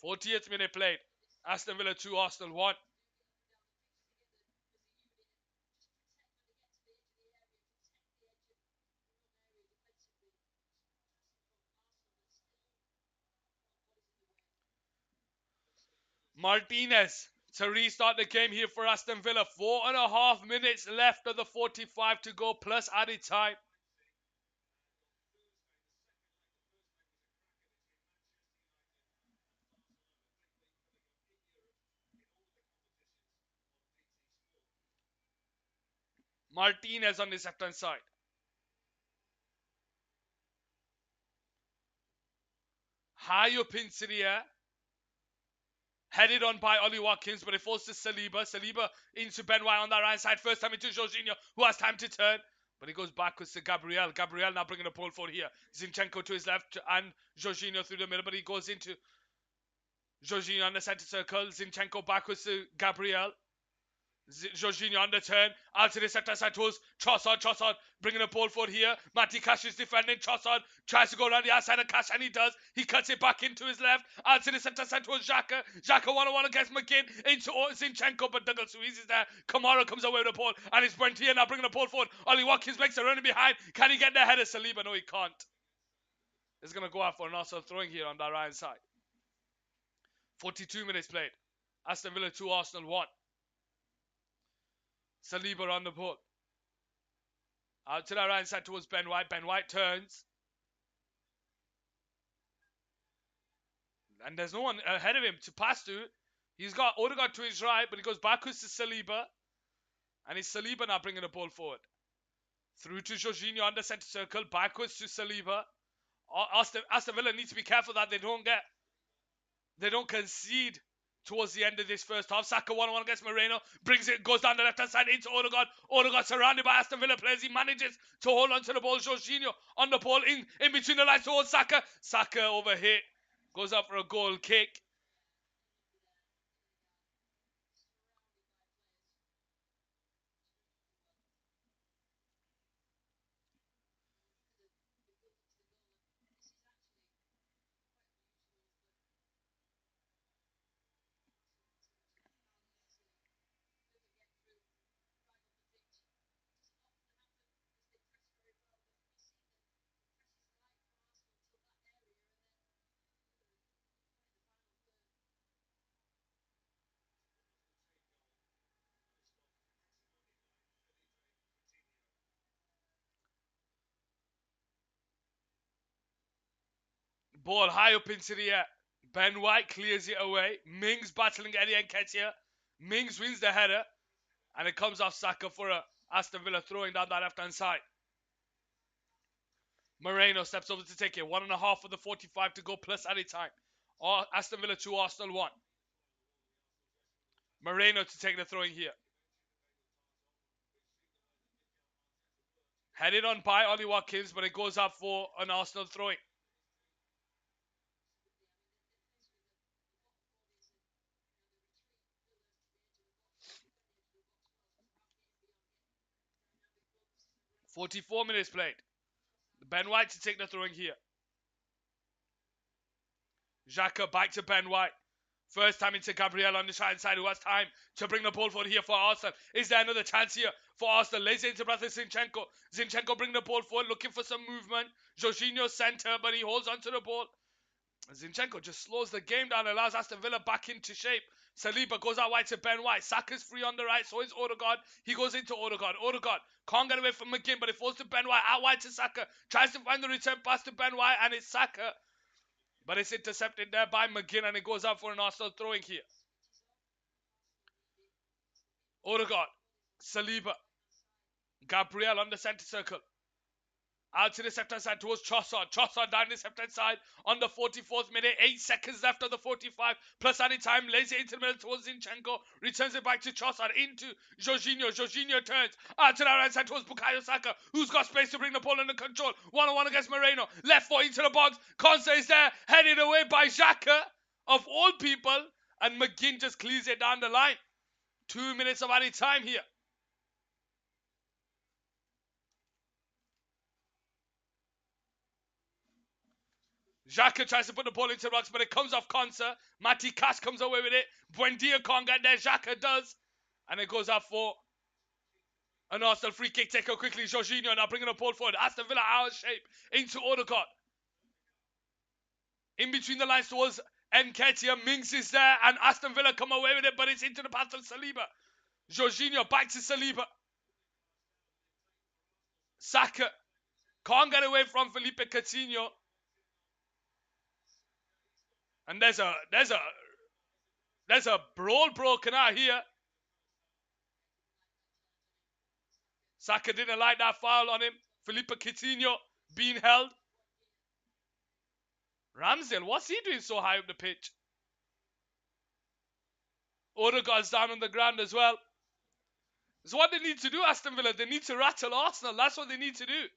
Speaker 1: 40th minute played. Aston Villa 2, Arsenal 1. Martinez to restart the game here for Aston Villa. 4.5 minutes left of the 45 to go, plus added time. Martinez on this left-hand side. High up into the air. Headed on by Ollie Watkins, but it falls to Saliba. Saliba into Ben White on that right side. First time into Jorginho, who has time to turn. But he goes backwards to Gabriel. Gabriel now bringing the ball forward here. Zinchenko to his left and Jorginho through the middle, but he goes into Jorginho on the centre circle. Zinchenko backwards to Gabriel. Jorginho on the turn. Out to the centre side towards Trossard. Bringing the ball forward here. Matty Cash is defending. Trossard tries to go around the outside of Cash, and he does. He cuts it back into his left. Out to the centre side towards Xhaka. Xhaka 1-on-1 against McGinn. Into Zinchenko, but Douglas Luiz is there. Kamara comes away with the ball. And it's Buendia now bringing the ball forward. Ollie Watkins makes a run behind. Can he get the header? Saliba? No, he can't. It's going to go out for an Arsenal throwing here on that right side. 42 minutes played. Aston Villa 2, Arsenal 1. Saliba on the ball. Out to the right side towards Ben White. Ben White turns. And there's no one ahead of him to pass to. He's got Odegaard to his right, but he goes backwards to Saliba. And it's Saliba now bringing the ball forward. Through to Jorginho on the centre circle. Backwards to Saliba. Aston Villa needs to be careful that they don't concede towards the end of this first half. Saka 1-on-1 against Moreno. Brings it, goes down the left-hand side into Odegaard. Odegaard surrounded by Aston Villa players. He manages to hold on to the ball. Jorginho on the ball in between the lines towards Saka. Saka overhit. Goes up for a goal kick. Ball high up into the air. Ben White clears it away. Mings battling Eddie Nketiah. Mings wins the header. And it comes off Saka for a Aston Villa throwing down that left-hand side. Moreno steps over to take it. 1.5 for the 45 to go plus any time. Aston Villa 2, Arsenal 1. Moreno to take the throwing here. Headed on by Ollie Watkins, but it goes up for an Arsenal throwing. .44 minutes played. Ben White to take the throwing here. Xhaka back to Ben White. First time into Gabriel on the right side, who has time to bring the ball forward here for Arsenal. Is there another chance here for Arsenal? Lays it into brother Zinchenko. Zinchenko bring the ball forward, looking for some movement. Jorginho center, but he holds onto the ball. Zinchenko just slows the game down, allows Aston Villa back into shape. Saliba goes out wide to Ben White. Saka's free on the right, so is Odegaard. He goes into Odegaard. Odegaard can't get away from McGinn, but it falls to Ben White. Out wide to Saka. Tries to find the return pass to Ben White, and it's Saka. But it's intercepted there by McGinn, and it goes out for an Arsenal throwing here. Odegaard. Saliba. Gabriel on the centre circle. Out to the left-hand side towards Trossard. Trossard down the left-hand side on the 44th minute. 8 seconds left of the 45. Plus any time. Lays it into the middle towards Zinchenko. Returns it back to Trossard. Into Jorginho. Jorginho turns out to the right side towards Bukayo Saka, who's got space to bring the ball under control. 1-on-1 against Moreno. Left foot into the box. Conte is there. Headed away by Xhaka, of all people. And McGinn just clears it down the line. 2 minutes of any time here. Xhaka tries to put the ball into the box, but it comes off Konsa. Matty Cash comes away with it. Buendia can't get there. Xhaka does. And it goes up for an Arsenal free kick. Take it quickly. Jorginho now bringing the ball forward. Aston Villa out of shape. Into Odegaard. In between the lines towards Nketiah. Mings is there. And Aston Villa come away with it, but it's into the path of Saliba. Jorginho back to Saliba. Saka can't get away from Felipe Coutinho. And there's a brawl broken out here. Saka didn't like that foul on him. Felipe Coutinho being held. Ramsdale, what's he doing so high up the pitch? Odegaard's down on the ground as well. It's what they need to do, Aston Villa. They need to rattle Arsenal. That's what they need to do.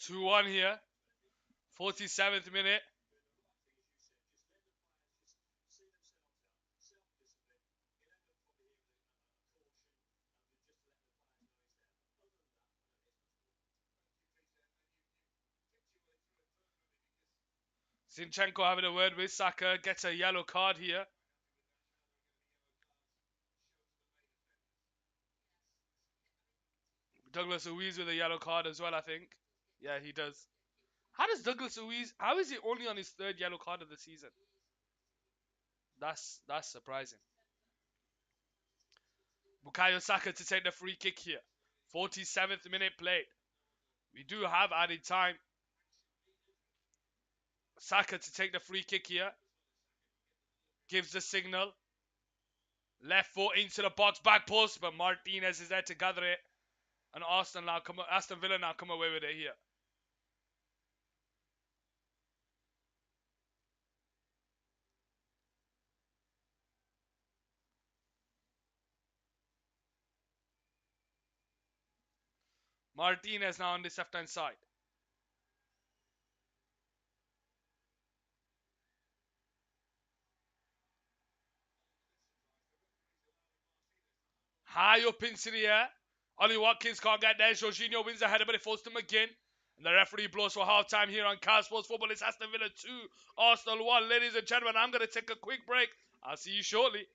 Speaker 1: 2-1 here. 47th minute. Zinchenko having a word with Saka. Gets a yellow card here. Douglas Luiz with a yellow card as well, I think. Yeah, he does. How does Douglas Luiz... How is he only on his 3rd yellow card of the season? That's surprising. Bukayo Saka to take the free kick here. 47th minute played. We do have added time. Saka to take the free kick here. Gives the signal. Left foot into the box, back post, but Martinez is there to gather it. And Aston Villa now come away with it here. Martinez now on the left-hand side. High up into the air. Ollie Watkins can't get there. Jorginho wins the header, but it falls to McGinn. And the referee blows for half time here on Cal Sports Football. It's Aston Villa 2, Arsenal 1. Ladies and gentlemen, I'm going to take a quick break. I'll see you shortly.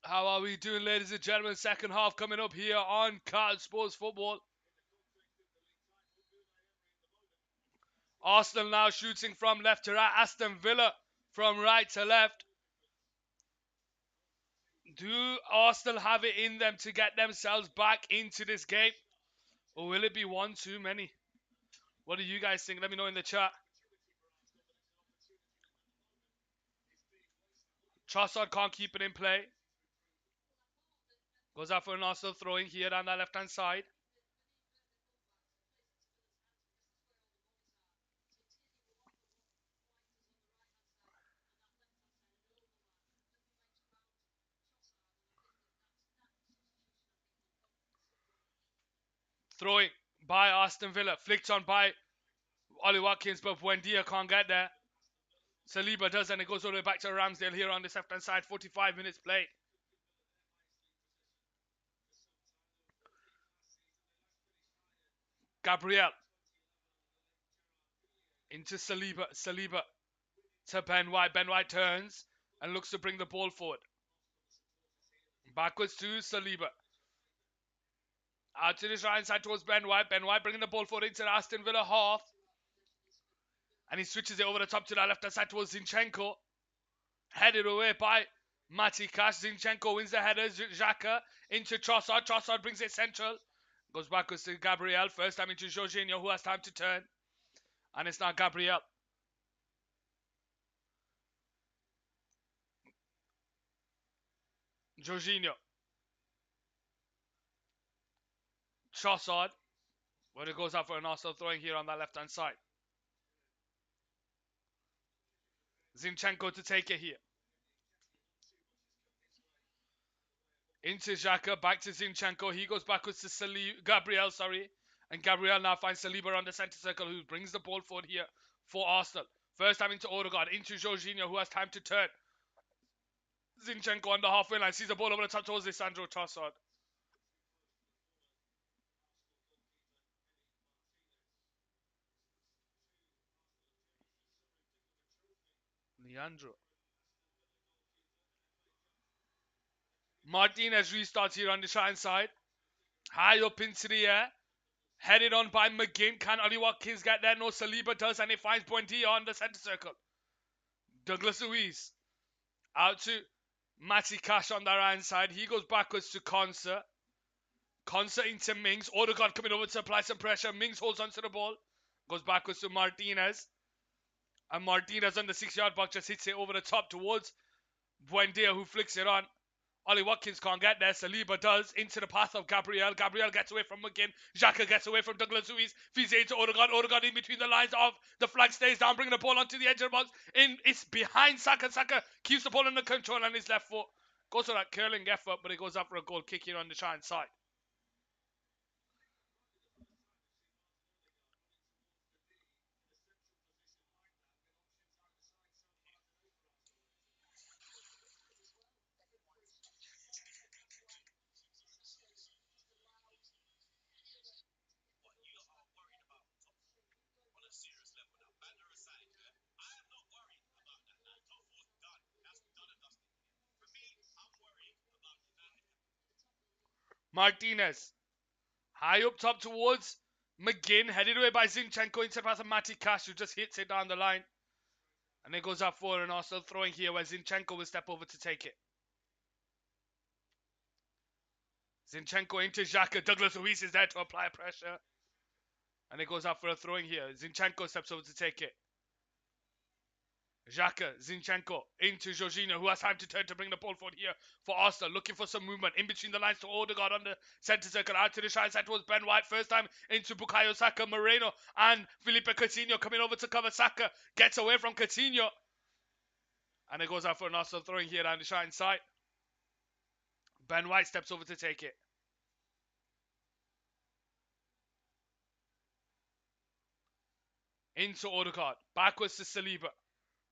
Speaker 1: How are we doing, ladies and gentlemen? Second half coming up here on Card Sports Football. Arsenal now shooting from left to right. Aston Villa from right to left. Do Arsenal have it in them to get themselves back into this game? Or will it be one too many? What do you guys think? Let me know in the chat. Trossard can't keep it in play. Goes out for an Arsenal throwing here on that left-hand side. Throwing by Aston Villa. Flicked on by Ollie Watkins, but Buendia can't get there. Saliba does, and it goes all the way back to Ramsdale here on this left-hand side. 45 minutes played. Gabriel into Saliba. Saliba to Ben White. Ben White turns and looks to bring the ball forward. Backwards to Saliba. Out to this right side towards Ben White. Ben White bringing the ball forward into the Aston Villa half. And he switches it over the top to the left-hand side towards Zinchenko. Headed away by Mati Cash. Zinchenko wins the header. Xhaka into Trossard. Trossard brings it central. Goes backwards to Gabriel. First time into Jorginho, who has time to turn. And it's now Gabriel. Jorginho. Trossard. Where it goes out for an Arsenal throwing here on that left-hand side. Zinchenko to take it here. Into Xhaka, back to Zinchenko. He goes backwards to Gabriel, And Gabriel now finds Saliba on the centre circle, who brings the ball forward here for Arsenal. First time into Odegaard, into Jorginho, who has time to turn. Zinchenko on the halfway line, sees the ball over the top towards Lisandro Trossard. Leandro. Martinez restarts here on the right side. High up into the air. Headed on by McGinn. Can Ollie Watkins get there? No, Saliba does, and it finds Buendia on the centre circle. Douglas Luiz. Out to Matty Cash on the right side. He goes backwards to Konsa. Konsa into Mings. Odegaard coming over to apply some pressure. Mings holds onto the ball. Goes backwards to Martinez. And Martinez on the 6-yard box just hits it over the top towards Buendia, who flicks it on. Ollie Watkins can't get there. Saliba does. Into the path of Gabriel. Gabriel gets away from McGinn. Xhaka gets away from Douglas Luiz. Feeds it into Odegaard. Odegaard in between the lines of the flag. Stays down. Bringing the ball onto the edge of the box. It's behind Saka. Saka keeps the ball under control on his left foot. Goes for that curling effort, but it goes up for a goal kick here on the right side. Martinez. High up top towards McGinn. Headed away by Zinchenko into the path of Matty Cash, who just hits it down the line. And it goes up for an Arsenal throwing here where Zinchenko will step over to take it. Zinchenko into Xhaka. Douglas Luiz is there to apply pressure. And it goes out for a throwing here. Zinchenko steps over to take it. Xhaka, Zinchenko into Jorginho, who has time to turn to bring the ball forward here for Arsenal. Looking for some movement in between the lines to Odegaard on the centre circle. Out to the side side towards Ben White. First time into Bukayo Saka, Moreno, and Felipe Coutinho coming over to cover Saka. Gets away from Coutinho. And it goes out for an Arsenal throwing here down the shine side. Ben White steps over to take it. Into Odegaard. Backwards to Saliba.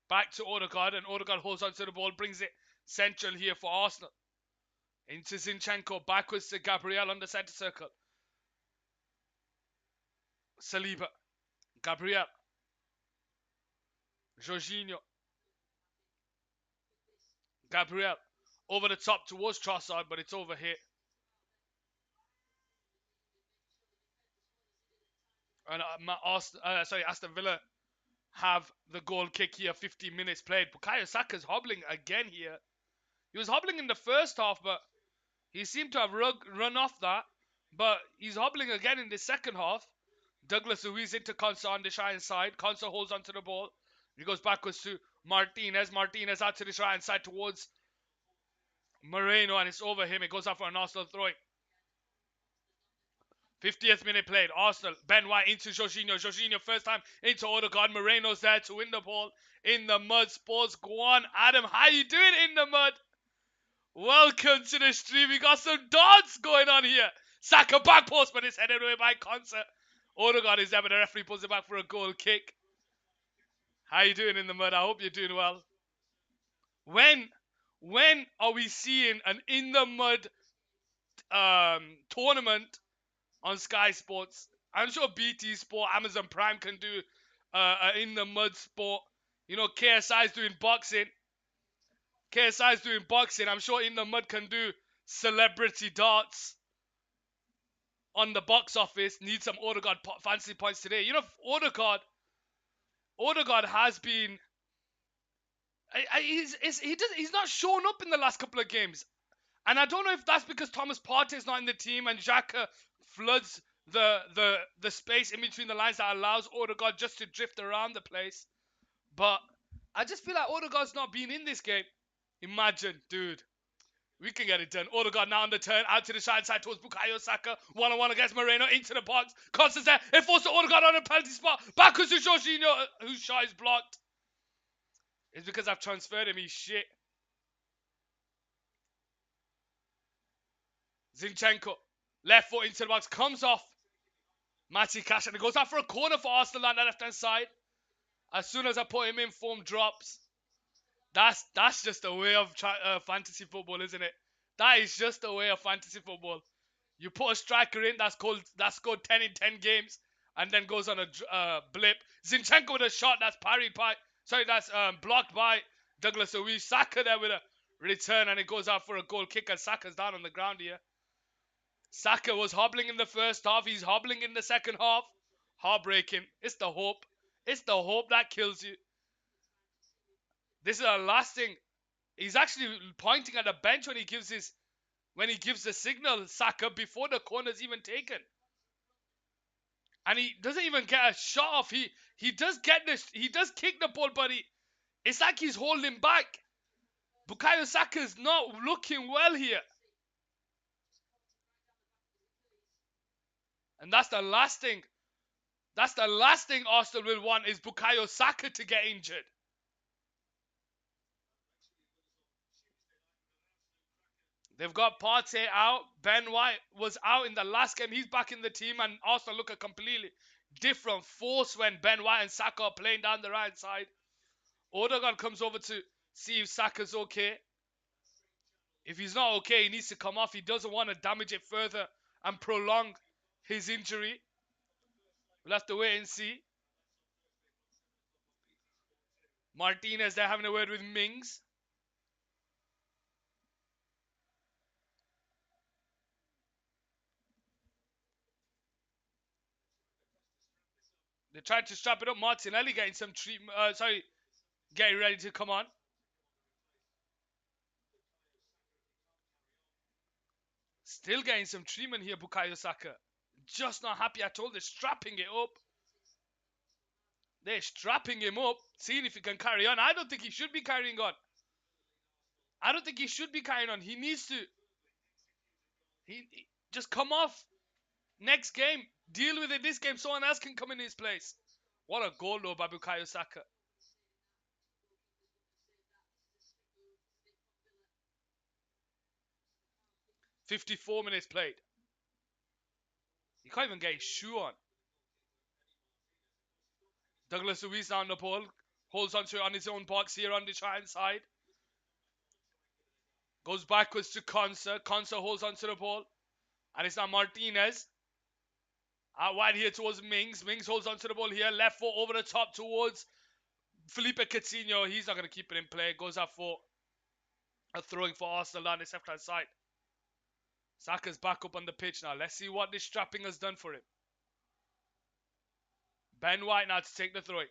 Speaker 1: Back to Odegaard, and Odegaard holds onto the ball, brings it central here for Arsenal. Into Zinchenko, backwards to Gabriel on the centre circle. Saliba. Gabriel. Jorginho. Gabriel. Over the top towards Trossard, but it's over here. And Aston Villa have the goal kick here. 15 minutes played. Bukayo Saka's hobbling again here. He was hobbling in the first half, but he seemed to have run off that. But he's hobbling again in the second half. Douglas Luiz into Konsa on the right side. Konsa holds onto the ball. He goes backwards to Martinez. Martinez out to the right side towards Moreno, and it's over him. It goes out for an Arsenal throw-in. 50th minute played. Arsenal. Ben White into Jorginho. Jorginho first time into Odegaard. Moreno's there to win the ball. In the mud. Sports. Go on. Adam, how you doing in the mud? Welcome to the stream. We got some dance going on here. Saka back post, but it's headed away by Konsa. Odegaard is there, but the referee pulls it back for a goal kick. How you doing in the mud? I hope you're doing well. When are we seeing an in the mud tournament on Sky Sports? I'm sure BT Sport, Amazon Prime can do in the mud sport. You know, KSI is doing boxing. KSI is doing boxing. I'm sure in the mud can do celebrity darts on the box office. Need some Odegaard fancy points today. You know, Odegaard has been. He's not shown up in the last couple of games, and I don't know if that's because Thomas Partey is not in the team and Xhaka floods the space in between the lines that allows Odegaard just to drift around the place. But I just feel like Odegaard's not been in this game. Imagine, dude. We can get it done. Odegaard now on the turn, out to the side towards Bukayo Saka. 1-on-1 against Moreno, into the box. Constance there, it forces Odegaard on a penalty spot. Backwards to Jorginho, whose shot is blocked. It's because I've transferred him, he's shit. Zinchenko, left foot into the box, comes off. Matty Cash, and it goes out for a corner for Arsenal on the left-hand side. As soon as I put him in, form drops. That's just a way of fantasy football, isn't it? That is just a way of fantasy football. You put a striker in that's scored 10 in 10 games and then goes on a blip. Zinchenko with a shot that's blocked by Douglas Luiz. Saka there with a return, and it goes out for a goal kick, and Saka's down on the ground here. Saka was hobbling in the first half. He's hobbling in the second half. Heartbreaking. It's the hope. It's the hope that kills you. This is a lasting. He's actually pointing at the bench when he gives the signal, Saka, before the corner's even taken. And he doesn't even get a shot off. He does get this. He does kick the ball, but it's like he's holding back. Bukayo Saka's not looking well here. And that's the last thing. That's the last thing Arsenal will want, is Bukayo Saka to get injured. They've got Partey out. Ben White was out in the last game. He's back in the team, and Arsenal look a completely different force when Ben White and Saka are playing down the right side. Odegaard comes over to see if Saka's okay. If he's not okay, he needs to come off. He doesn't want to damage it further and prolong his injury. We'll have to wait and see. Martinez, they're having a word with Mings. They tried to strap it up. Martinelli getting some treatment. Getting ready to come on. Still getting some treatment here, Bukayo Saka. Just not happy at all. They're strapping it up. They're strapping him up, seeing if he can carry on. I don't think he should be carrying on. I don't think he should be carrying on. He needs to. He just come off. Next game. Deal with it this game. Someone else can come in his place. What a goal though by Bukayo Saka. "54 minutes played. He can't even get his shoe on. Douglas Luiz on the ball. Holds onto it on his own box here on the right side. Goes backwards to Konsa. Konsa holds onto the ball. And it's now Martinez. Out wide here towards Mings. Mings holds onto the ball here. Left foot over the top towards Felipe Coutinho. He's not going to keep it in play. Goes out for A throwing for Arsenal on his left-hand side. Saka's back up on the pitch now. Let's see what this strapping has done for him. Ben White now to take the throw.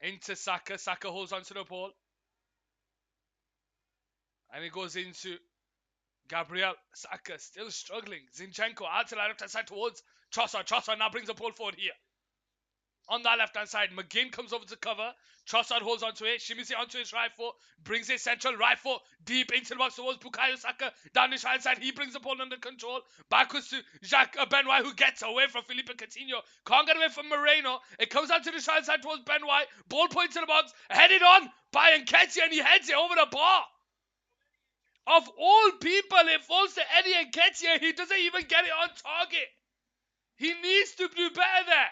Speaker 1: Into Saka. Saka holds onto the ball. And it goes into Gabriel. Saka still struggling. Zinchenko out to the left-hand side towards Trossard. Trossard now brings the ball forward here. On that left-hand side, McGinn comes over to cover. Trossard holds onto it. Shimmies it onto his right foot. Brings it central. Right foot deep into the box towards Bukayo Saka. Down his right side. He brings the ball under control. Backwards to Ben White, who gets away from Felipe Coutinho. Can't get away from Moreno. It comes out to the right side towards Ben White. Ball points to the box. Headed on by Nketiah, and he heads it over the bar. Of all people, it falls to Eddie Nketiah. He doesn't even get it on target. He needs to do better there.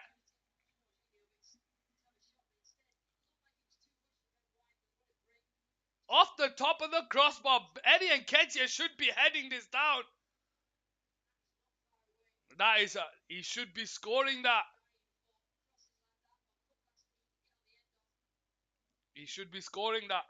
Speaker 1: Off the top of the crossbar, Eddie Nketiah should be heading this down. That is he should be scoring that. He should be scoring that.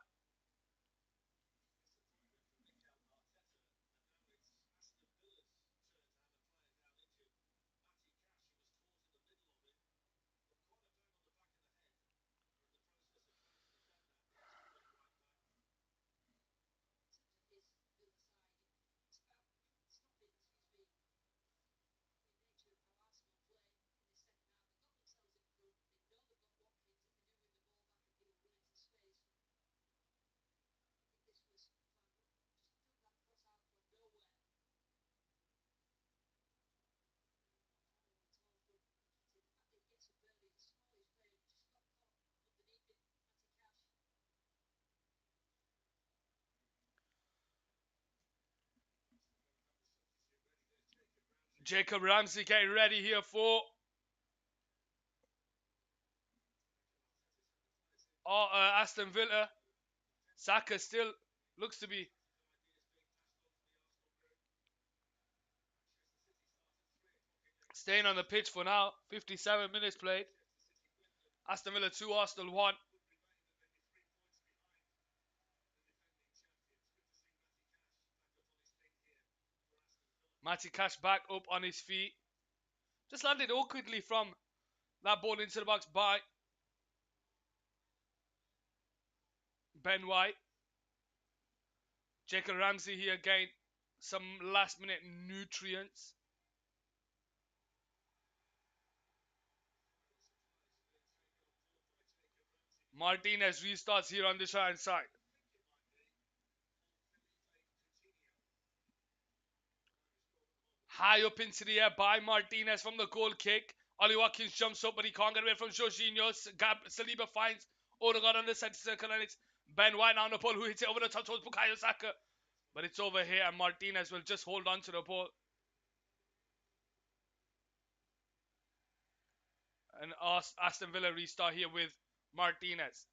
Speaker 1: Jacob Ramsey getting ready here for Aston Villa. Saka still looks to be staying on the pitch for now. 57 minutes played. Aston Villa 2, Arsenal 1. Matty Cash back up on his feet. Just landed awkwardly from that ball into the box by Ben White. Jacob Ramsey here again. Some last minute nutrients. Martinez restarts here on the right hand side. High up into the air by Martinez from the goal kick. Ollie Watkins jumps up, but he can't get away from Jorginho. Saliba finds Odegaard on the centre circle, and it's Ben White now on the ball, who hits it over the top towards Bukayo Saka. But it's over here, and Martinez will just hold on to the ball. And Aston Villa restart here with Martinez.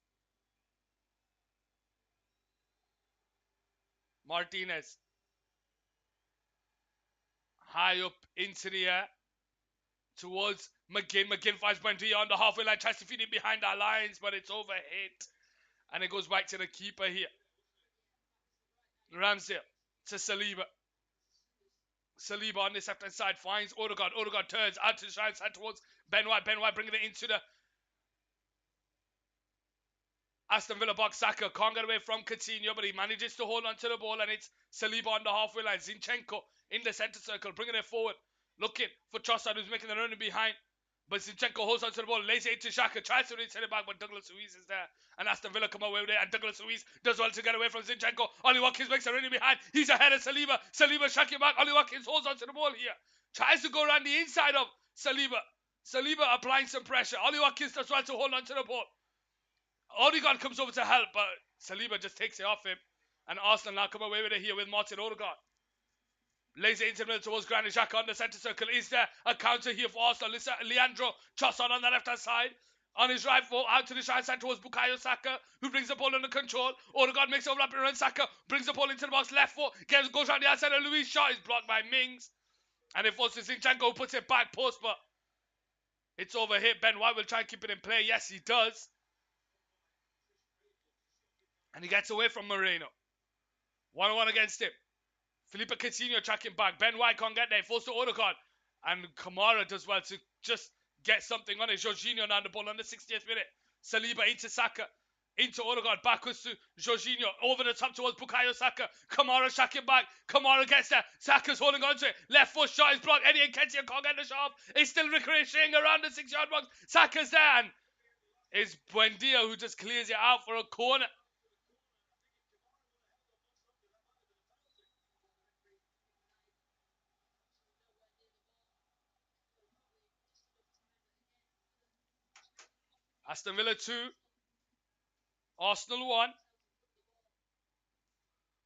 Speaker 1: Martinez. High up into the air. Towards McGinn. McGinn finds Buendia on the halfway line. Tries to feed it behind our lines, but it's overhit. And it goes back to the keeper here. Ramsey to Saliba. Saliba on this left-hand side finds Odegaard. Odegaard turns out to the right side towards Ben White. Ben White bringing it into the Aston Villa box. Saka can't get away from Coutinho, but he manages to hold on to the ball, and it's Saliba on the halfway line. Zinchenko in the centre circle, bringing it forward. Looking for Trossard, who's making the run behind. But Zinchenko holds onto the ball, lays it into Saka, tries to return it back, but Douglas Luiz is there. And Aston Villa come away with it, and Douglas Luiz does well to get away from Zinchenko. Ollie Watkins makes a running behind. He's ahead of Saliba. Saliba shacking back. Ollie Watkins holds onto the ball here. Tries to go around the inside of Saliba. Saliba applying some pressure. Ollie Watkins does well to hold onto the ball. Odegaard comes over to help, but Saliba just takes it off him. And Arsenal now come away with it here with Martin Odegaard. Lays it into the middle towards Granit Xhaka on the centre circle. Is there a counter here for Arsenal? Leandro Trossard on the left-hand side. On his right foot, out to the right side towards Bukayo Saka, who brings the ball under control. Odegaard makes overlapping run. Saka brings the ball into the box. Left foot, goes around the outside, and Luiz shot is blocked by Mings. And it falls to Zinchenko, who puts it back post, but it's overhit. Ben White will try and keep it in play. Yes, he does. And he gets away from Moreno. 1-on-1 against him. Felipe Coutinho tracking back. Ben White can't get there. He falls to Odegaard. And Kamara does well to just get something on it. Jorginho now on the ball on the 60th minute. Saliba into Saka. Into Odegaard. Backwards to Jorginho. Over the top towards Bukayo Saka. Kamara tracking back. Kamara gets there. Saka's holding on to it. Left foot shot is blocked. Eddie Nketiah can't get the shot off. It's still ricocheting around the 6-yard box. Saka's there. And it's Buendia who just clears it out for a corner. Aston Villa 2. Arsenal 1.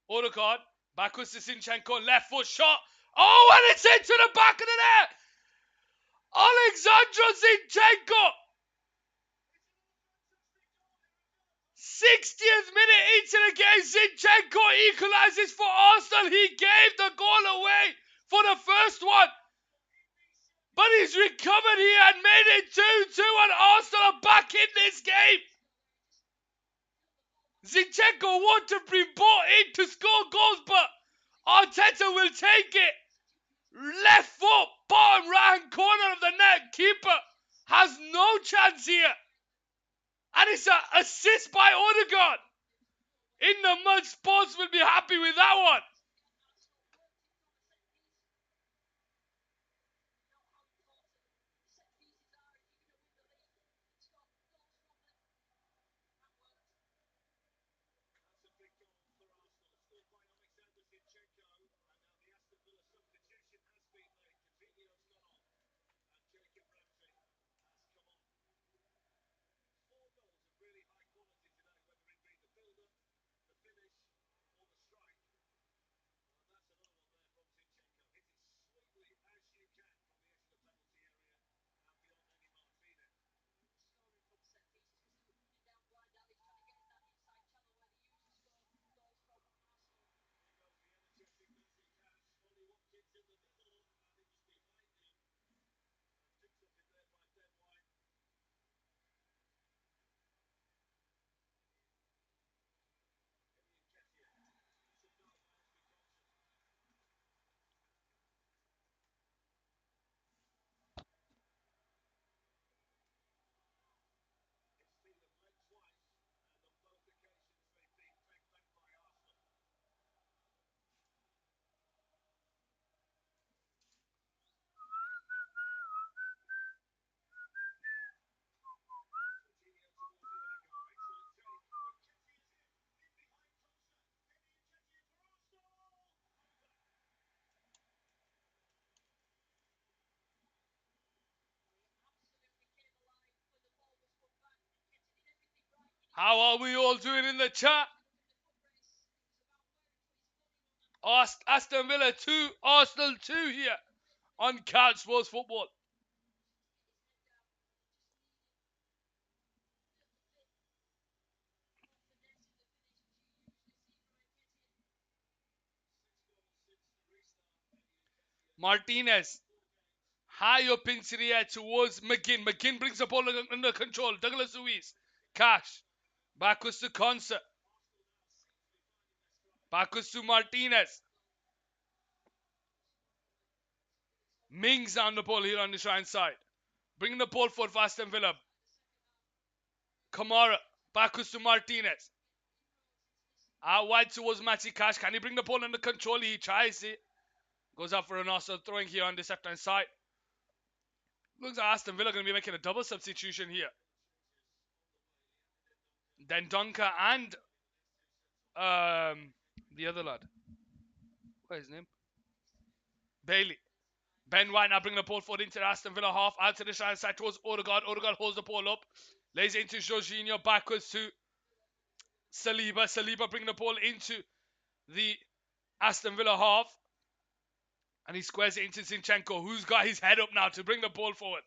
Speaker 1: Odegaard. Backwards to Zinchenko. Left foot shot. Oh, and it's into the back of the net. Alexandro Zinchenko. 60th minute into the game. Zinchenko equalizes for Arsenal. He gave the goal away for the first one. But he's recovered here and made it 2-2, and Arsenal are back in this game. Zinchenko wanted to be brought in to score goals, but Arteta will take it. Left foot, bottom right corner of the net. Keeper has no chance here. And it's an assist by Odegaard. In the mud, Sports will be happy with that one. How are we all doing in the chat? Aston Villa 2, Arsenal 2 here on Couch Sports Football. Martinez. High up into the air towards McGinn. McGinn brings the ball under control. Douglas Luiz. Cash. Backwards to Concert. Backwards to Martinez. Mings on the ball here on the right side. Bringing the ball forward for Aston Villa. Kamara. Backwards to Martinez. Out wide towards Matty Cash. Can he bring the ball under control? He tries it. Goes out for an Arsenal throwing here on this left-hand side. Looks like Aston Villa going to be making a double substitution here. Then Donker and the other lad. What is his name? Bailey. Ben White now bringing the ball forward into the Aston Villa half. Out to the right side towards Odegaard. Odegaard holds the ball up. Lays it into Jorginho. Backwards to Saliba. Saliba bringing the ball into the Aston Villa half. And he squares it into Zinchenko, who's got his head up now to bring the ball forward.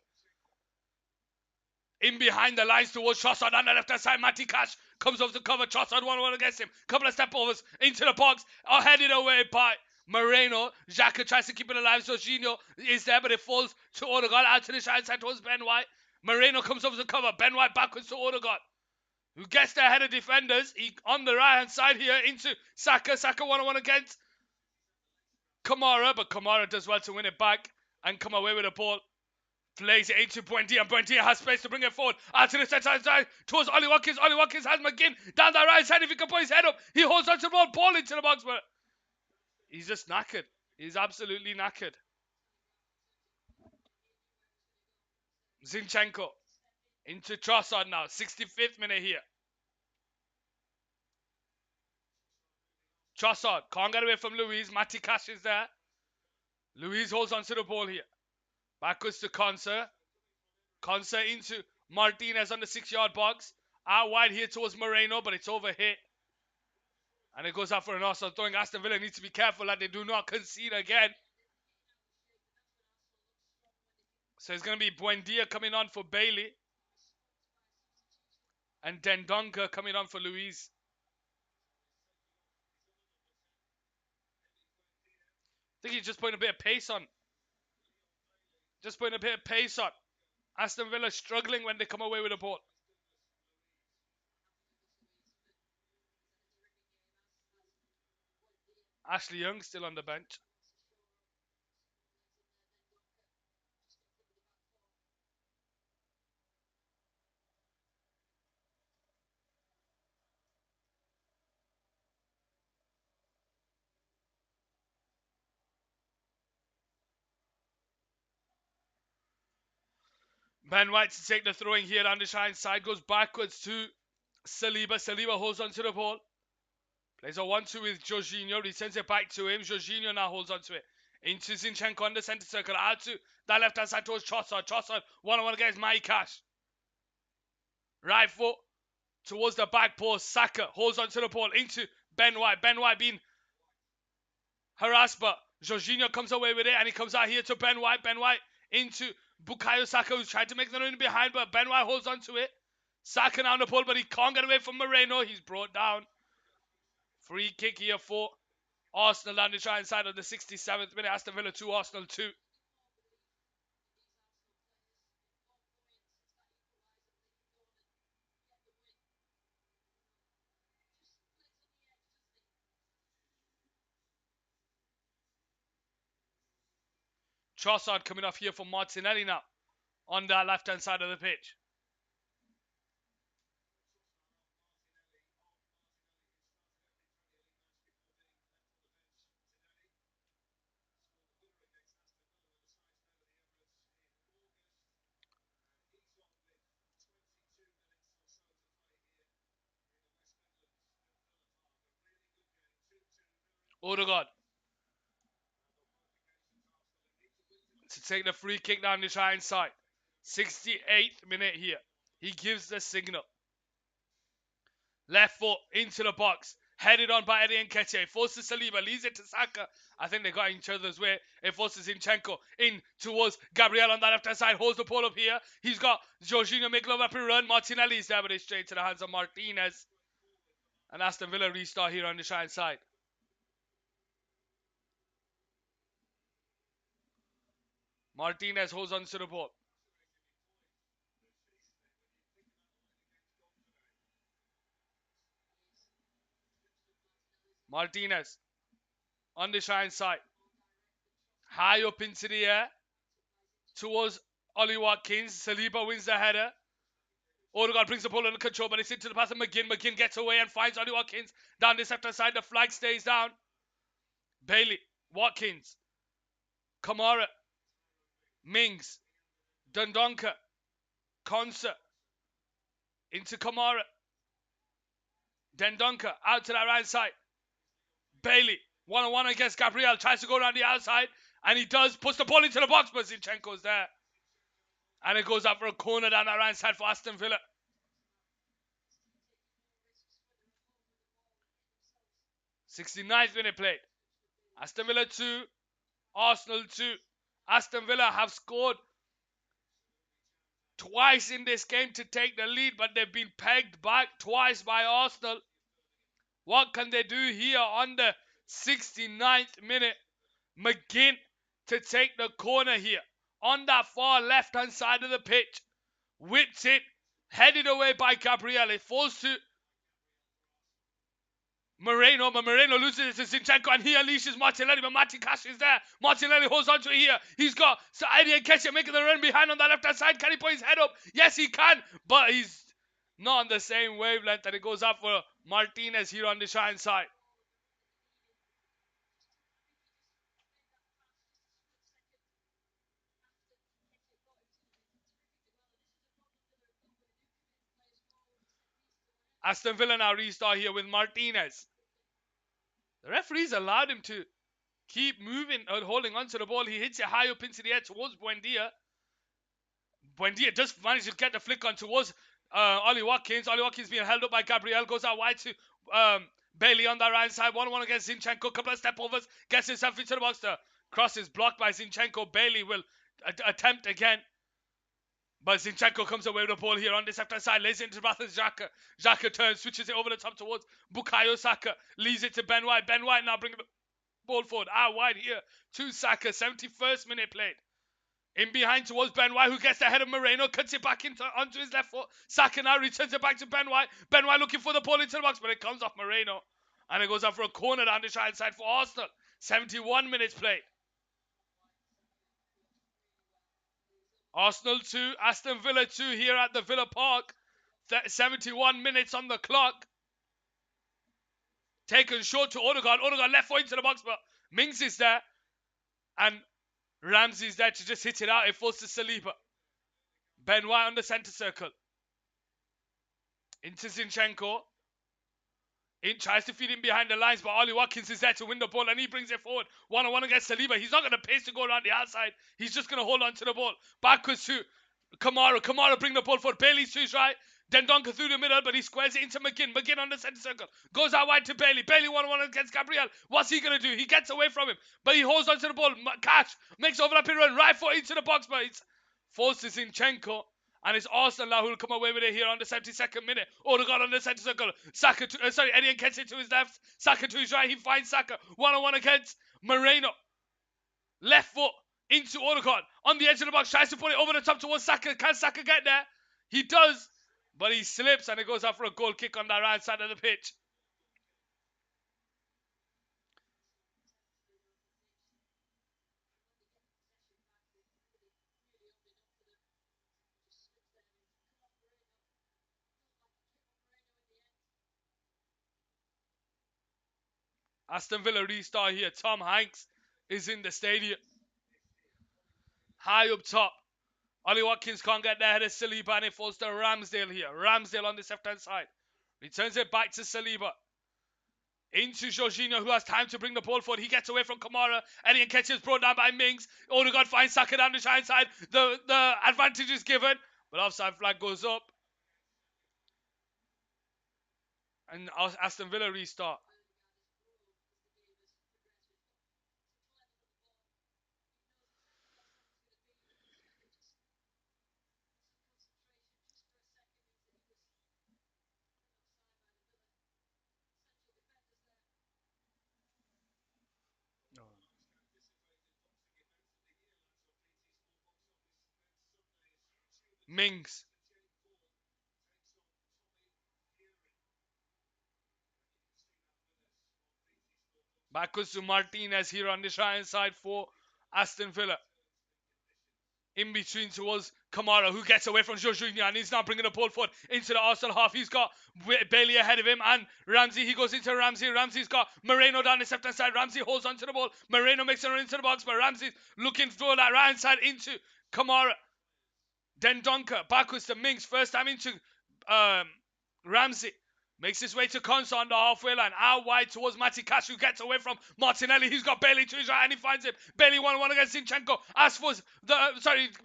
Speaker 1: In behind the lines towards Trossard on the left-hand side. Matty Cash comes over to cover. Trossard 1-1 against him. Couple of step overs into the box. Are headed away by Moreno. Xhaka tries to keep it alive. Jorginho is there, but it falls to Odegaard. Out to the right side towards Ben White. Moreno comes over to cover. Ben White backwards to Odegaard. who gets there ahead of defenders. He on the right hand side here into Saka. Saka 1-on-1 against Kamara, but Kamara does well to win it back and come away with the ball. Plays it into Buendia, and Buendia has space to bring it forward. Out to the centre side towards Ollie Watkins. Ollie Watkins has McGinn down the right side. If he can put his head up, he holds on to the ball into the box, but he's just knackered. He's absolutely knackered. Zinchenko into Trossard now. 65th minute here. Trossard can't get away from Luis. Matty Cash is there. Luis holds on to the ball here. Backwards to Conser. Conser into Martinez on the 6-yard box. Out wide here towards Moreno, but it's over hit. And it goes out for an Arsenal throwing. Aston Villa needs to be careful that they do not concede again. So it's going to be Buendia coming on for Bailey. And Dendonka coming on for Luis. I think he's just putting a bit of pace on. Just putting a bit of pace on. Aston Villa struggling when they come away with the ball. Ashley Young still on the bench. Ben White to take the throwing here on the shine side. Goes backwards to Saliba. Saliba holds on to the ball. Plays a 1-2 with Jorginho. He sends it back to him. Jorginho now holds on to it. Into Zinchenko on the centre circle. Out to that left hand side towards Trossard. Trossard 1-on-1 against Matty Cash. Right foot towards the back post. Saka holds on to the ball into Ben White. Ben White being harassed, but Jorginho comes away with it, and he comes out here to Ben White. Ben White into Bukayo Saka, who's trying to make the run behind, but Ben White holds on to it. Saka now on the ball, but he can't get away from Moreno. He's brought down. Free kick here for Arsenal on the try inside of the 67th minute. Aston Villa 2, Arsenal 2. Trossard coming off here for Martinelli now on that left-hand side of the pitch. Odegaard to take the free kick down the try inside. 68th minute here. He gives the signal. Left foot into the box. Headed on by Eddie Nketiah. Forces Saliba. Leaves it to Saka. I think they got each other's way. It forces Zinchenko in towards Gabriel on that left hand side. Holds the ball up here. He's got Jorginho make love up and run. Martinelli's there, but it's straight to the hands of Martinez. And Aston Villa restart here on the shine side. Martinez holds on to the ball. Martinez on the shine side. High up into the air towards Ollie Watkins. Saliba wins the header. Odegaard brings the ball under control, but it's into the pass of McGinn. McGinn gets away and finds Ollie Watkins down this left hand side. The flag stays down. Bailey, Watkins, Kamara, Mings, Dundonka, Konsa, into Kamara, Dendonka, out to that right side. Bailey, 1-on-1 against Gabriel, tries to go around the outside, and he does, puts the ball into the box, but Zinchenko's there. And it goes out for a corner down that right side for Aston Villa. 69th minute played. Aston Villa 2, Arsenal 2. Aston Villa have scored twice in this game to take the lead, but they've been pegged back twice by Arsenal. What can they do here on the 69th minute? McGinn to take the corner here on that far left-hand side of the pitch. Whips it Headed away by Gabriel. It falls to Moreno, but Moreno loses it to Zinchenko, and he unleashes Martinelli, but Martin Cash is there. Martinelli holds on to it here. He's got Eddie and Kessie making the run behind on that left-hand side. Can he put his head up? Yes, he can, but he's not on the same wavelength, and it goes up for Martinez here on the shine side. Aston Villa now restart here with Martinez. The referees allowed him to keep moving and holding onto the ball. He hits it high up into the air towards Buendia. Buendia just managed to get the flick on towards Ollie Watkins. Ollie Watkins being held up by Gabriel. Goes out wide to Bailey on the right side. 1-1 against Zinchenko. Couple of step overs. Gets himself into the box. The cross is blocked by Zinchenko. Bailey will attempt again. But Zinchenko comes away with the ball here on this left-hand side. Lays it into the path of Xhaka. Xhaka turns, switches it over the top towards Bukayo Saka. Leaves it to Ben White. Ben White now bringing the ball forward. Wide here to Saka. 71st minute played. In behind towards Ben White, who gets the head of Moreno, cuts it back onto his left foot. Saka now returns it back to Ben White. Ben White looking for the ball into the box, but it comes off Moreno. And it goes out for a corner down the right side for Arsenal. 71 minutes played. Arsenal 2, Aston Villa 2 here at the Villa Park. 71 minutes on the clock. Taken short to Odegaard. Odegaard left foot into the box, but Mings is there. And Ramsey's there to just hit it out. It falls to Saliba. Ben White on the centre circle. Into Zinchenko. It tries to feed him behind the lines, but Ollie Watkins is there to win the ball, and he brings it forward. 1-on-1 against Saliba. He's not going to pace to go around the outside. He's just going to hold on to the ball. Backwards to Kamara. Kamara bring the ball forward. Bailey's to his right. Then Donker through the middle, but he squares it into McGinn. McGinn on the centre circle. Goes out wide to Bailey. Bailey 1-on-1 against Gabriel. What's he going to do? He gets away from him, but he holds on to the ball. Cash makes overlapping run. Right foot into the box, but it's falls to Zinchenko. And it's Arsenal now who will come away with it here on the 72nd minute. Odegaard on the centre circle. Saka Eddie Nketiah to his left. Saka to his right. He finds Saka. 1-on-1 against Moreno. Left foot into Odegaard. On the edge of the box. Tries to put it over the top towards Saka. Can Saka get there? He does. But he slips and it goes out for a goal kick on the right side of the pitch. Aston Villa restart here. Tom Hanks is in the stadium. High up top. Ollie Watkins can't get there ahead of Saliba, and it falls to Ramsdale here. Ramsdale on this left-hand side. Returns it back to Saliba. Into Jorginho, who has time to bring the ball forward. He gets away from Kamara. Eddie Nketiah is brought down by Mings. Odegaard finds Saka down the shine side. The advantage is given, but offside flag goes up. And Aston Villa restart. Mings. Backwards to Martinez here on the right side for Aston Villa. In between towards Kamara, who gets away from Jorginho, and he's now bringing the ball forward into the Arsenal half. He's got Bailey ahead of him, and Ramsey. He goes into Ramsey. Ramsey's got Moreno down the left-hand side. Ramsey holds onto the ball. Moreno makes a run into the box, but Ramsey's looking for that right-hand side into Kamara. Then Donker, backwards to Mings. First time into Ramsey. Makes his way to Konsa on the halfway line. Out wide towards Matty Cash, who gets away from Martinelli. He's got Bailey to his right, and he finds him. Bailey 1-1 against Zinchenko.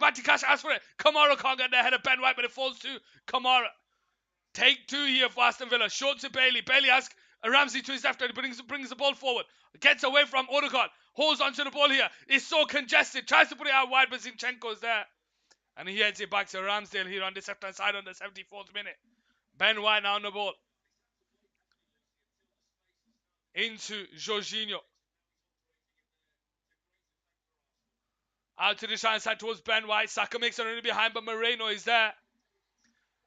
Speaker 1: Matty Cash asks for it. Kamara can't get there ahead of Ben White, but it falls to Kamara. Take two here for Aston Villa. Short to Bailey. Bailey asks Ramsey to his left, and he brings the ball forward. Gets away from Odegaard. Holds onto the ball here. It's so congested. Tries to put it out wide, but Zinchenko's there. And he heads it back to Ramsdale here on the left-hand side on the 74th minute. Ben White now on the ball. Into Jorginho. Out to the right side towards Ben White. Saka makes a run behind, but Moreno is there.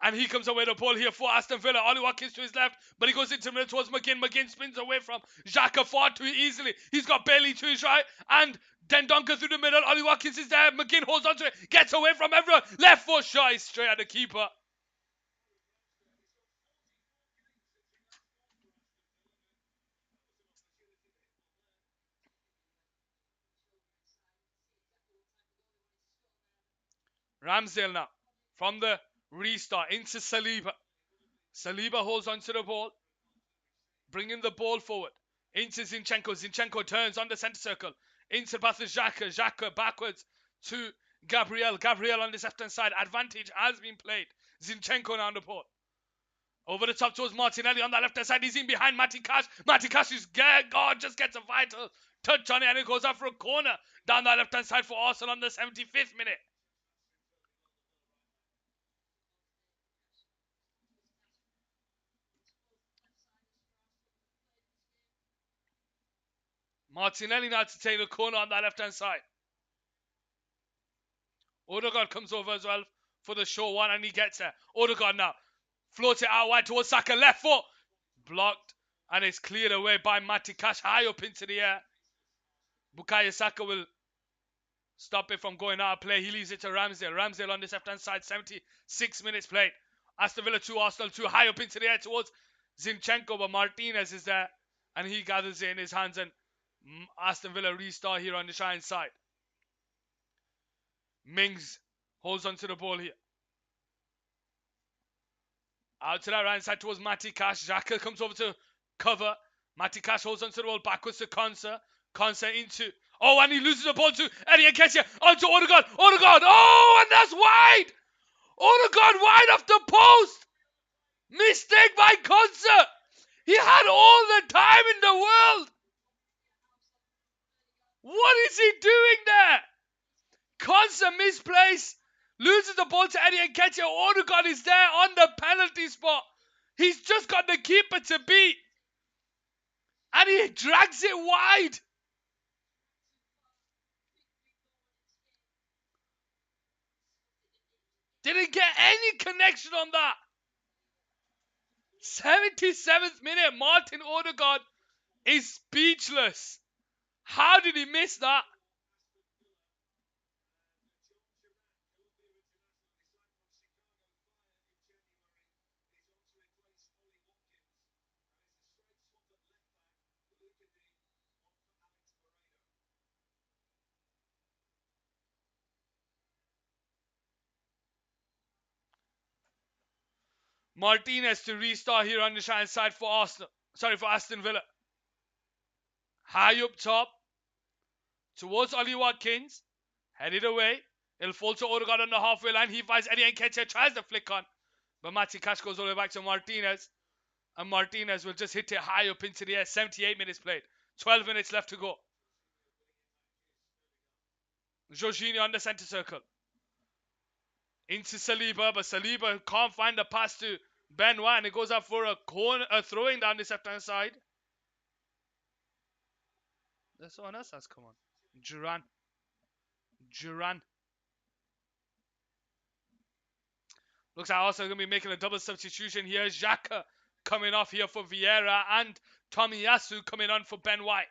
Speaker 1: And he comes away the ball here for Aston Villa. Ollie Watkins to his left, but he goes into middle towards McGinn. McGinn spins away from Xhaka far too easily. He's got Bailey to his right, and then Duncan through the middle. Ollie Watkins is there. McGinn holds onto it, gets away from everyone. Left foot shot is straight at the keeper. Ramsdale now from the restart into Saliba. Saliba holds onto the ball, bringing the ball forward into Zinchenko. Zinchenko turns on the centre circle into pass of Xhaka. Xhaka backwards to Gabriel. Gabriel on the left-hand side. Advantage has been played. Zinchenko now on the ball. Over the top towards Martinelli on the left-hand side. He's in behind Matty Cash. Matty Cash is God, just gets a vital touch on it, and it goes out for a corner down the left-hand side for Arsenal on the 75th minute. Martinelli now to take the corner on that left-hand side. Odegaard comes over as well for the short one, and he gets there. Odegaard now floats it out wide towards Saka. Left foot. Blocked, and it's cleared away by Matty Cash high up into the air. Bukayo Saka will stop it from going out of play. He leaves it to Ramsdale. Ramsdale on this left-hand side. 76 minutes played. Aston Villa 2, Arsenal 2. High up into the air towards Zinchenko, but Martinez is there, and he gathers it in his hands, and Aston Villa restart here on the Shine side. Mings holds onto the ball here. Out to that right side towards Matty Cash. Xhaka comes over to cover. Matty Cash holds onto the ball backwards to Konsa. Konsa into... Oh, and he loses the ball to Eddie Nketiah. Onto Odegaard. Odegaard. Oh, and that's wide. Odegaard wide off the post. Mistake by Konsa. He had all the time in the world. What is he doing there? Konsa misplace. Loses the ball to Eddie Nketiah. Odegaard is there on the penalty spot. He's just got the keeper to beat. And he drags it wide. Didn't get any connection on that. 77th minute. Martin Odegaard is speechless. How did he miss that? Martinez to restart here on the Shine side for Arsenal. Sorry, for Aston Villa. High up top. Towards Ollie Watkins. Headed away. It'll fall to Odegaard on the halfway line. He finds Eddie Nketiah. Tries the flick on. But Matty Cash goes all the way back to Martinez. And Martinez will just hit it high up into the air. 78 minutes played. 12 minutes left to go. Jorginho on the centre circle. Into Saliba, but Saliba can't find the pass to Benoit, and it goes up for a corner, throwing down this left-hand side. There's someone else that's come on. Duran. Looks like also going to be making a double substitution here. Xhaka coming off here for Vieira, and Tomiyasu coming on for Ben White.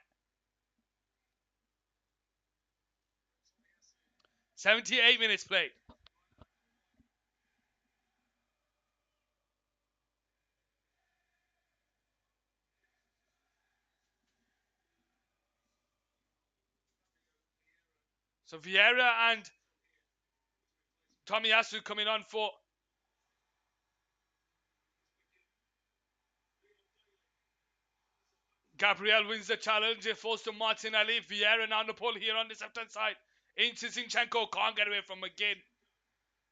Speaker 1: 78 minutes played. So Vieira and Tomiyasu coming on for Gabriel. Wins the challenge. It falls to Martinelli. Vieira now on the pole here on this left-hand side. Into Zinchenko. Can't get away from McGinn.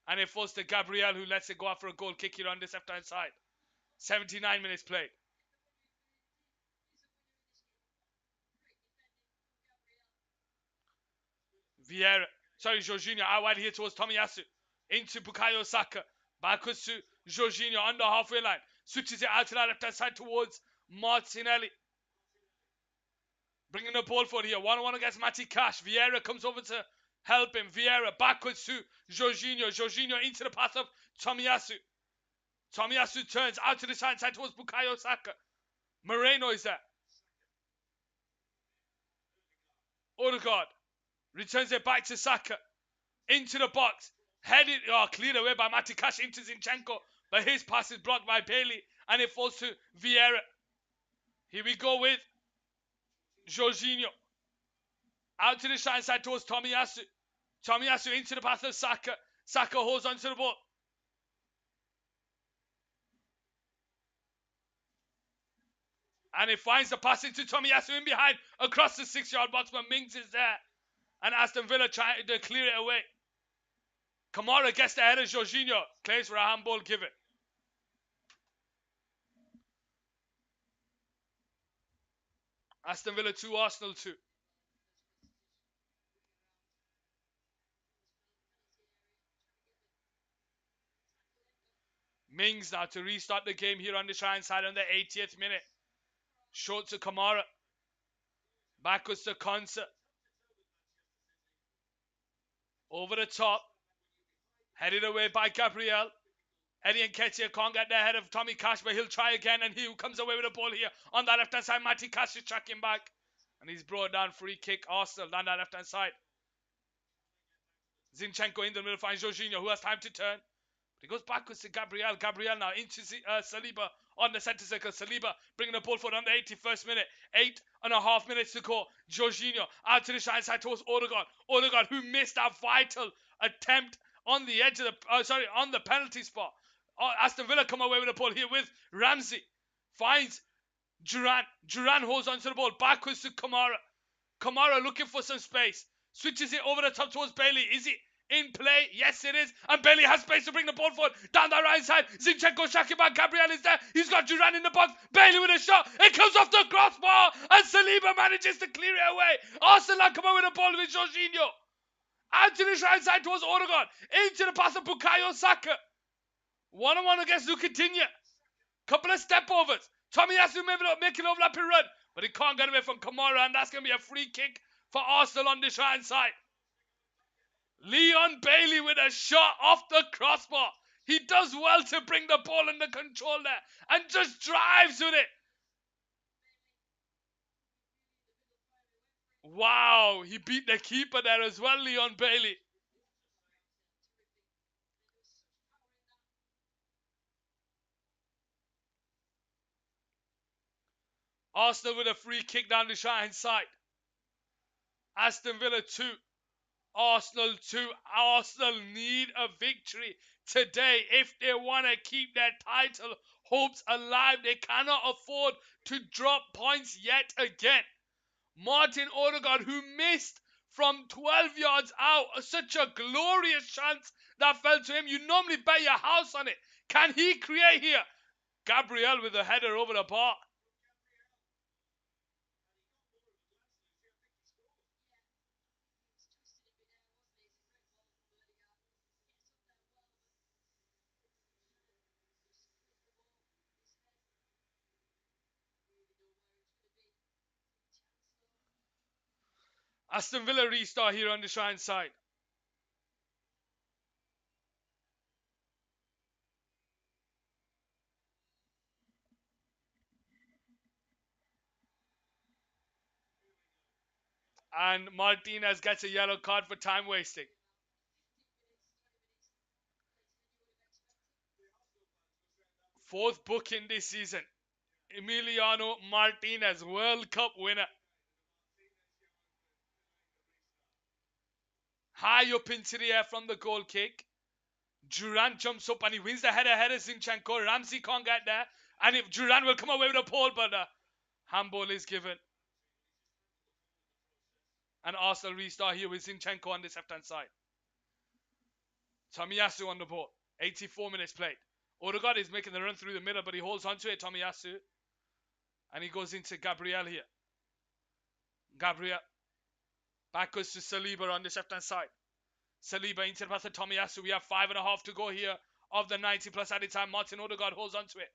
Speaker 1: And it falls to Gabriel, who lets it go out for a goal kick here on this left-hand side. 79 minutes played. Jorginho out wide here towards Tomiyasu. Into Bukayo Saka. Backwards to Jorginho on the halfway line. Switches it out to that left-hand side towards Martinelli. Bringing the ball forward here. 1-1 against Matty Cash. Vieira comes over to help him. Vieira backwards to Jorginho. Jorginho into the path of Tomiyasu. Tomiyasu turns out to the side towards Bukayo Saka. Moreno is there. Odegaard returns it back to Saka. Into the box. Headed, cleared away by Matikash into Zinchenko. But his pass is blocked by Bailey. And it falls to Vieira. Here we go with Jorginho. Out to the side towards Tomiyasu. Tomiyasu into the path of Saka. Saka holds onto the ball. And it finds the pass into Tomiyasu in behind. Across the 6-yard box, but Mings is there. And Aston Villa trying to clear it away. Kamara gets the head of Jorginho. Claims for a handball given. Aston Villa 2, Arsenal 2. Mings now to restart the game here on the Shrine side on the 80th minute. Short to Kamara. Backwards to Konsa. Over the top. Headed away by Gabriel. Eddie Nketiah can't get the head of Tommy Cash, but he'll try again, and he comes away with the ball here on that left-hand side. Matty Cash is tracking back. And he's brought down, free kick, Arsenal down that left-hand side. Zinchenko in the middle finds Jorginho, who has time to turn. But he goes backwards to Gabriel. Gabriel now into Saliba on the centre circle. Saliba bringing the ball forward on the 81st minute. 8.5 minutes to go. Jorginho out to the side towards Odegaard. Odegaard, who missed a vital attempt on the edge of the, on the penalty spot. Aston Villa come away with the ball here with Ramsey. Finds Duran. Duran holds onto the ball. Backwards to Kamara. Kamara looking for some space. Switches it over the top towards Bailey. Is it in play? Yes, it is. And Bailey has space to bring the ball forward. Down the right side. Zinchenko shacking back. Gabriel is there. He's got Duran in the box. Bailey with a shot. It comes off the crossbar. And Saliba manages to clear it away. Arsenal come away with the ball with Jorginho. Out to the right side towards Odegaard. Into the pass of Bukayo Saka. 1-on-1 against Coutinho. Couple of step overs. Tomiyasu making overlapping run. But he can't get away from Kamara. And that's going to be a free kick for Arsenal on this right side. Leon Bailey with a shot off the crossbar. He does well to bring the ball under control there. And just drives with it. Wow. He beat the keeper there as well, Leon Bailey. Arsenal with a free kick down the right side. Aston Villa 2. Arsenal 2. Arsenal need a victory today if they want to keep their title hopes alive. They cannot afford to drop points yet again. Martin Odegaard, who missed from 12 yards out, such a glorious chance that fell to him. You normally bet your house on it. Can he create here? Gabriel with a header over the bar. Aston Villa restart here on the Shrine side. And Martinez gets a yellow card for time wasting. Fourth booking this season. Emiliano Martinez, World Cup winner. High up into the air from the goal kick. Duran jumps up and he wins the header ahead of Zinchenko. Ramsey can't get there. And if Duran will come away with a pole, but handball is given. And Arsenal restart here with Zinchenko on this left-hand side. Tomiyasu on the ball. 84 minutes played. Odegaard is making the run through the middle, but he holds onto it, Tomiyasu. And he goes into Gabriel here. Gabriel. Backwards to Saliba on this left-hand side. Saliba into the pass of Tomiyasu. We have 5.5 to go here of the 90 plus added time. Martin Odegaard holds onto it.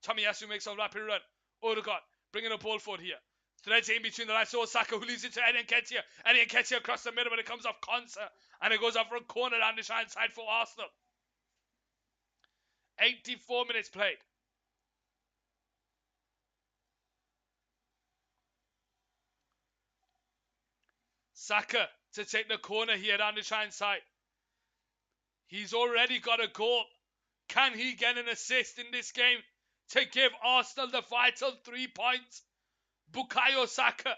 Speaker 1: Tomiyasu makes a rapid run. Odegaard bringing the ball forward here. Threads in between the lines. So Saka, who leads it to Eddie Nketiah. Eddie Nketiah across the middle, but it comes off Konsa. And it goes off for a corner down the side for Arsenal. 84 minutes played. Saka to take the corner here down the right side. He's already got a goal. Can he get an assist in this game to give Arsenal the vital 3 points? Bukayo Saka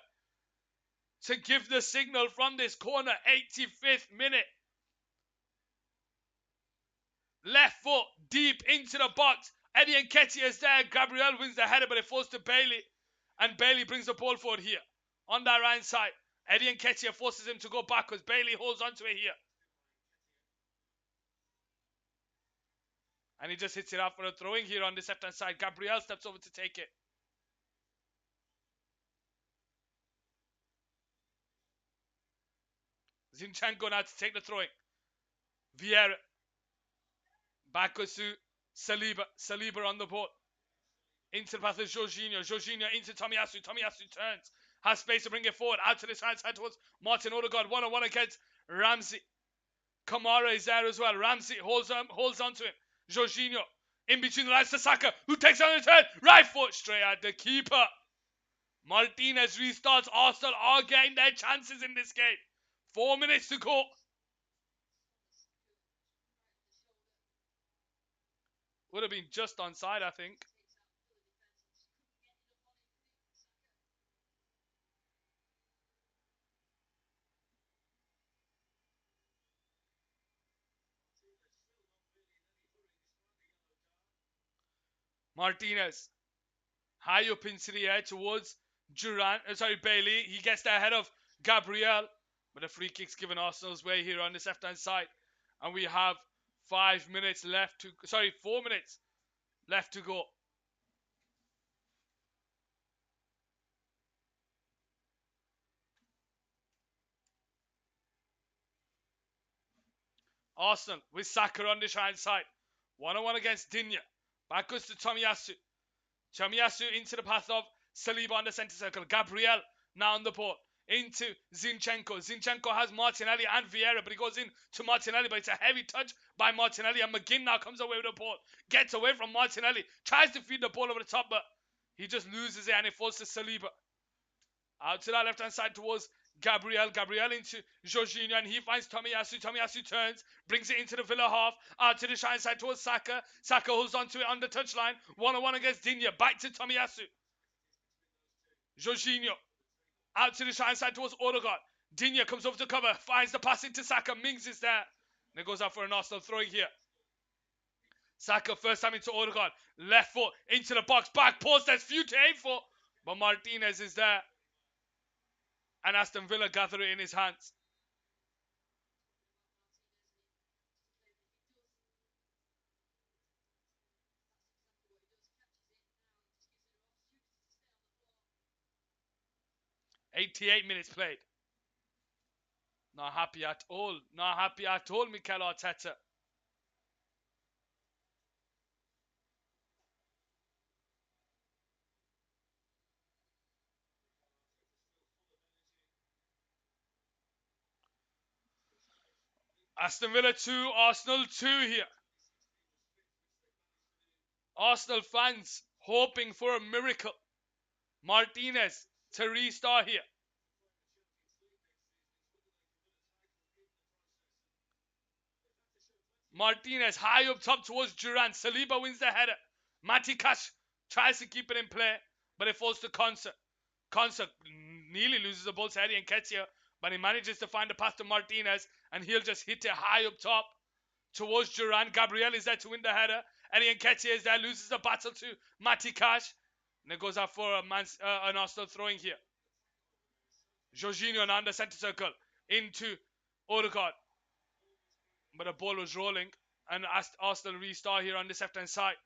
Speaker 1: to give the signal from this corner, 85th minute. Left foot deep into the box. Eddie Nketiah is there. Gabriel wins the header, but it falls to Bailey. And Bailey brings the ball forward here on that right side. Eddie Nketiah forces him to go backwards. Bailey holds onto it here. And he just hits it out for a throwing here on this left-hand side. Gabriel steps over to take it. Zinchenko now to take the throwing. Vieira. Backwards to Saliba. Saliba on the ball. Into the path of Jorginho. Jorginho into Tomiyasu. Tomiyasu turns. Has space to bring it forward. Out to this right side towards Martin Odegaard. 1-on-1 against Ramsey. Kamara is there as well. Ramsey holds on to him. Jorginho in between the lines to Saka, who takes on the turn. Right foot straight at the keeper. Martinez restarts. Arsenal are getting their chances in this game. 4 minutes to go. Would have been just onside, I think. Martinez. High up into the air towards Bailey. He gets there ahead of Gabriel. But a free kick's given Arsenal's way here on this left-hand side. And we have 4 minutes left to go. Arsenal with Saka on this right side. 1-on-1 against Digne. Back goes to Tomiyasu. Tomiyasu into the path of Saliba on the centre circle. Gabriel now on the ball. Into Zinchenko. Zinchenko has Martinelli and Vieira, but he goes in to Martinelli, but it's a heavy touch by Martinelli, and McGinn now comes away with the ball. Gets away from Martinelli. Tries to feed the ball over the top, but he just loses it, and it falls to Saliba. Out to that left-hand side towards Gabriel. Gabriel into Jorginho, and he finds Tomiyasu. Tomiyasu turns, brings it into the Villa half. Out to the right side towards Saka. Saka holds onto it on the touchline. 1-on-1 against Digne. Back to Tomiyasu. Jorginho. Out to the right side towards Odegaard. Digne comes over to cover. Finds the pass into Saka. Mings is there. And it goes out for an Arsenal throwing here. Saka first time into Odegaard. Left foot into the box. Back post. There's few to aim for. But Martinez is there. And Aston Villa gather it in his hands. "88 minutes played. Not happy at all. Not happy at all, Mikel Arteta. Aston Villa 2, Arsenal 2 here. Arsenal fans hoping for a miracle. Martinez to restart here. Martinez high up top towards Duran. Saliba wins the header. Matikash tries to keep it in play, but it falls to Concert. Concert nearly loses the ball to Eddie Nketiah, but he manages to find the path to Martinez, and he'll just hit it high up top towards Duran. Gabriel is there to win the header. Eddie Nketiah is there, loses the battle to Matikash, and it goes out for an Arsenal throwing here. Jorginho now in the centre circle into Odegaard. But the ball was rolling, and Arsenal restart here on this left-hand side.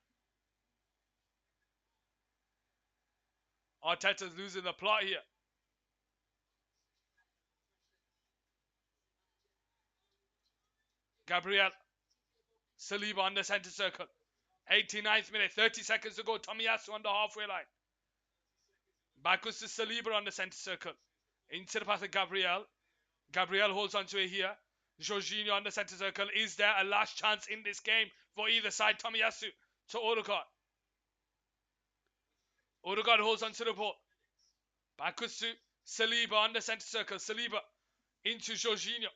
Speaker 1: Arteta's losing the plot here. Gabriel. Saliba on the centre circle. 89th minute, 30 seconds to go. Tomiyasu on the halfway line. Backwards to Saliba on the centre circle. Into the path of Gabriel. Gabriel holds onto it here. Jorginho on the centre circle. Is there a last chance in this game for either side? Tomiyasu to Odegaard. Odegaard holds onto the ball. Backwards to Saliba on the centre circle. Saliba into Jorginho.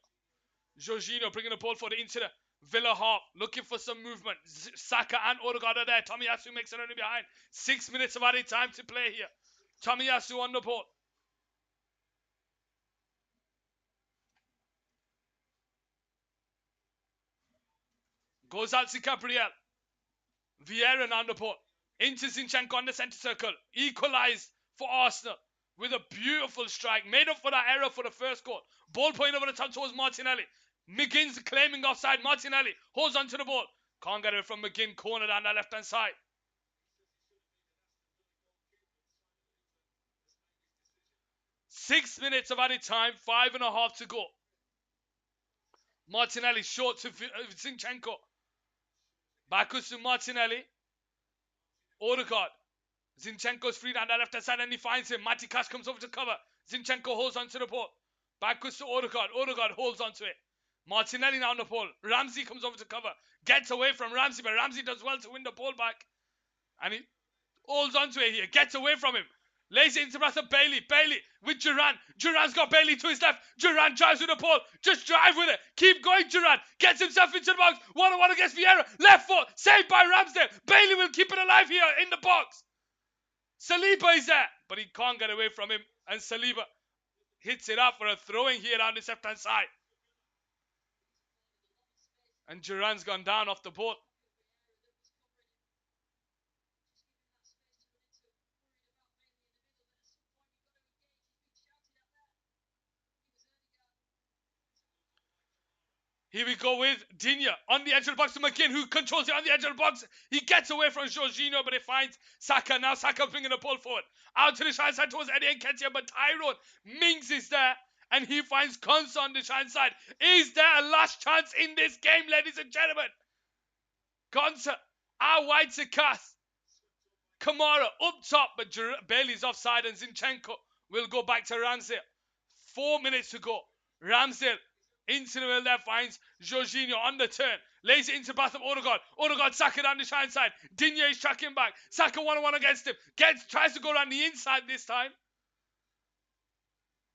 Speaker 1: Jorginho bringing the ball forward into the Villa half. Looking for some movement. Saka and Odegaard are there. Tomiyasu makes it only behind. 6 minutes of added time to play here. Tomiyasu on the ball. Goes out to Gabriel. Vieira on the ball. Into Zinchenko on the centre circle. Equalised for Arsenal with a beautiful strike. Made up for that error for the first goal. Ball point over the top towards Martinelli. McGinn's claiming offside. Martinelli holds onto the ball. Can't get it from McGinn. Corner down the left hand side. Six minutes of added time. 5.5 to go. Martinelli short to Zinchenko. Backwards to Martinelli. Odegaard. Zinchenko's free down the left hand side and he finds him. Matty Cash comes over to cover. Zinchenko holds onto the ball. Backwards to Odegaard. Odegaard holds onto it. Martinelli now on the ball. Ramsey comes over to cover. Gets away from Ramsey, but Ramsey does well to win the ball back. And he holds onto it here. Gets away from him. Lays it into the path of Bailey. Bailey with Duran. Duran's got Bailey to his left. Duran drives with the ball. Just drive with it. Keep going, Duran. Gets himself into the box. 1-on-1 against Vieira. Left foot. Saved by Ramsdale. Bailey will keep it alive here in the box. Saliba is there. But he can't get away from him. And Saliba hits it up for a throwing here on the left-hand side. And Duran's gone down off the ball. Here we go with Digne on the edge of the box to McGinn, who controls it on the edge of the box. He gets away from Jorginho, but it finds Saka. Now Saka bringing the ball forward. Out to the side side towards Eddie Nketiah, but Tyrone Mings is there. And he finds Konsa on the side side. Is there a last chance in this game, ladies and gentlemen? Konsa out wide to Cass. Kamara up top, but Bailey's offside and Zinchenko will go back to Ramsdale. 4 minutes to go. Ramsdale into the middle there finds Jorginho on the turn. Lays it into the path of Odegaard. Odegaard Saka down the side side. Digne is tracking back. Saka 1-on-1 against him. Tries to go around the inside this time.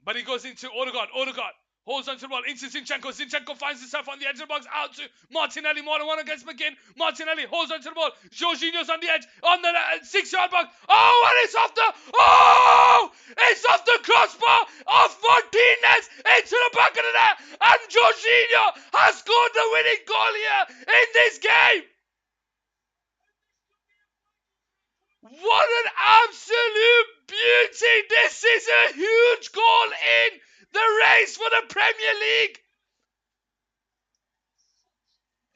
Speaker 1: But he goes into Odegaard. Odegaard holds onto the ball into Zinchenko. Zinchenko finds himself on the edge of the box. Out to Martinelli. 1-on-1 against McGinn. Martinelli holds onto the ball. Jorginho's on the edge. On the 6-yard box. Oh, and it's off the... Oh! It's off the crossbar of Martinez into the back of the net. And Jorginho has scored the winning goal here in this game. What an absolute beauty. This is a huge goal in the race for the Premier League.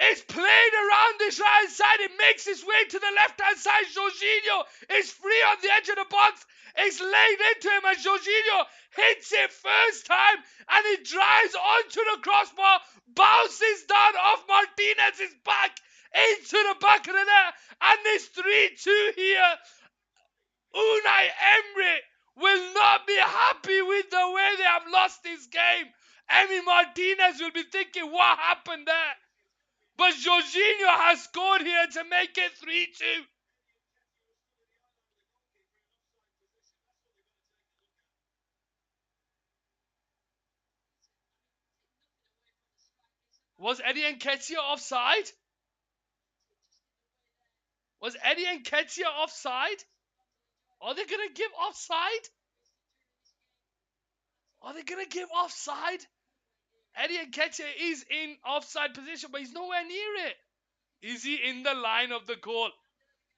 Speaker 1: It's played around this right side. It makes its way to the left-hand side. Jorginho is free on the edge of the box. It's laid into him and Jorginho hits it first time and it drives onto the crossbar, bounces down off Martinez's back into the back of the net, and it's 3-2 here. Unai Emery will not be happy with the way they have lost this game. Emi Martinez will be thinking, what happened there? But Jorginho has scored here to make it 3-2. Was Eddie Nketiah offside? Was Eddie Nketiah offside? Are they going to give offside? Are they going to give offside? Eddie Nketiah is in offside position, but he's nowhere near it. Is he in the line of the goal?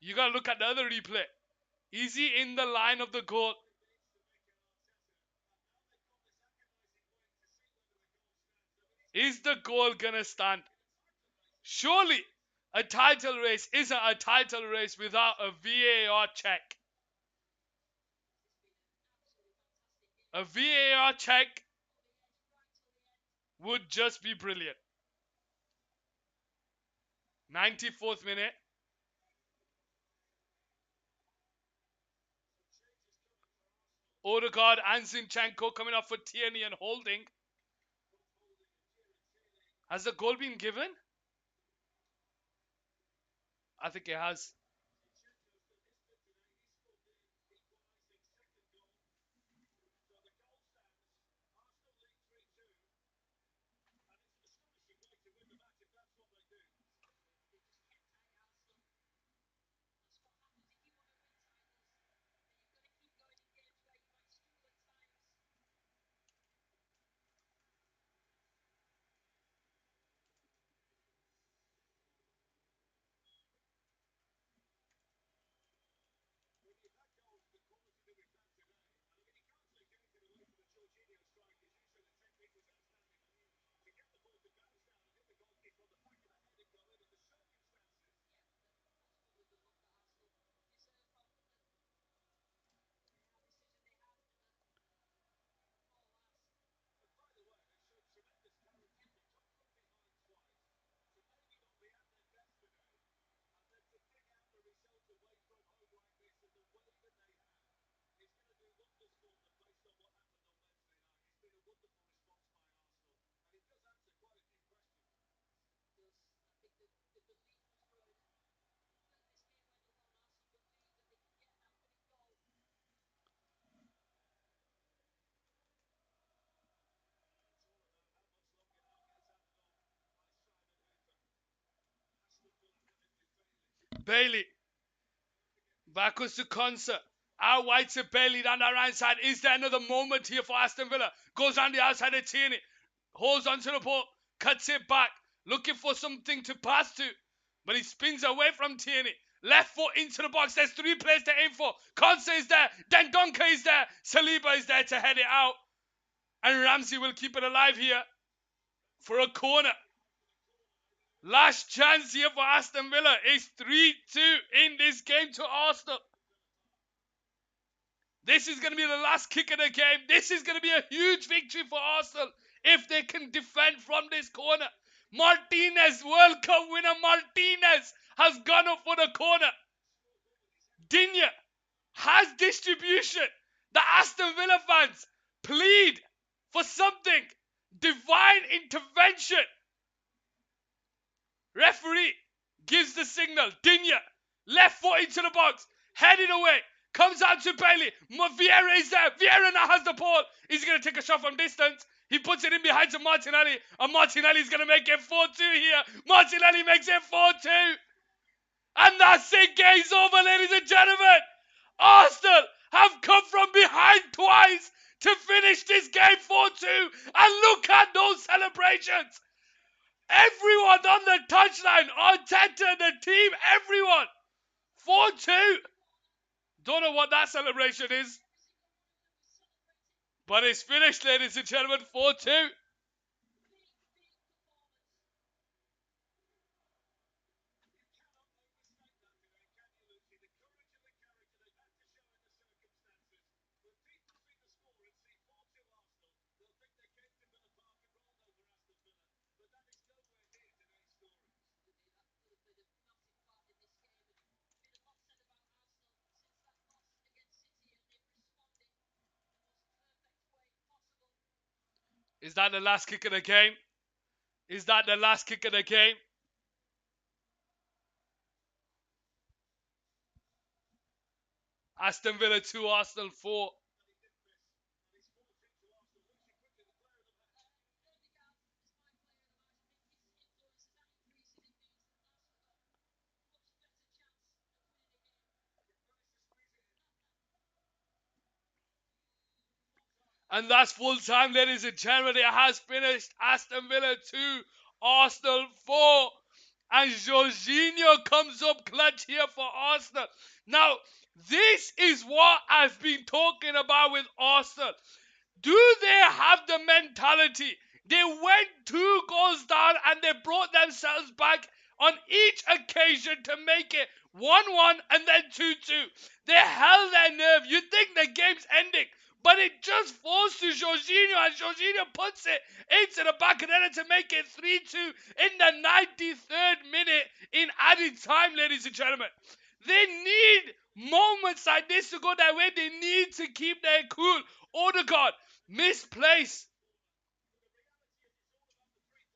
Speaker 1: You got to look at the other replay. Is he in the line of the goal? Is the goal going to stand? Surely a title race isn't a title race without a VAR check. A VAR check would just be brilliant. 94th minute. Odegaard and Zinchenko coming up for Tierney and holding. Has the goal been given? I think it has. Bailey. Backwards to Concert. Out wide to Bailey down the right side. Is there another moment here for Aston Villa? Goes on the outside of Tierney. Holds onto the ball. Cuts it back. Looking for something to pass to. But he spins away from Tierney. Left foot into the box. There's 3 players to aim for. Concert is there. Dendonka is there. Saliba is there to head it out. And Ramsey will keep it alive here for a corner. Last chance here for Aston Villa. It's 3-2 in this game to Arsenal. This is going to be the last kick of the game. This is going to be a huge victory for Arsenal if they can defend from this corner. Martinez, World Cup winner Martinez, has gone up for the corner. Digne has distribution. The Aston Villa fans plead for something. Divine intervention. Referee gives the signal. Digne, left foot into the box, heading away. Comes out to Bailey. Vieira is there. Vieira now has the ball. He's going to take a shot from distance. He puts it in behind to Martinelli. And Martinelli is going to make it 4-2 here. Martinelli makes it 4-2. And that's it. Game's over, ladies and gentlemen. Arsenal have come from behind twice to finish this game 4-2. And look at those celebrations. Everyone on the touchline. Arteta, the team, everyone. 4-2. Don't know what that celebration is. But it's finished, ladies and gentlemen, 4-2. Is that the last kick of the game? Is that the last kick of the game? Aston Villa 2, Arsenal 4. And that's full time, ladies and gentlemen. It has finished. Aston Villa 2, Arsenal 4. And Jorginho comes up clutch here for Arsenal. Now, this is what I've been talking about with Arsenal. Do they have the mentality? They went 2 goals down and they brought themselves back on each occasion to make it 1-1 and then 2-2. They held their nerve. You think the game's ending, but it just falls to Jorginho and Jorginho puts it into the back of the net to make it 3-2 in the 93rd minute in added time, ladies and gentlemen. They need moments like this to go their way. They need to keep their cool. Odegaard, misplaced.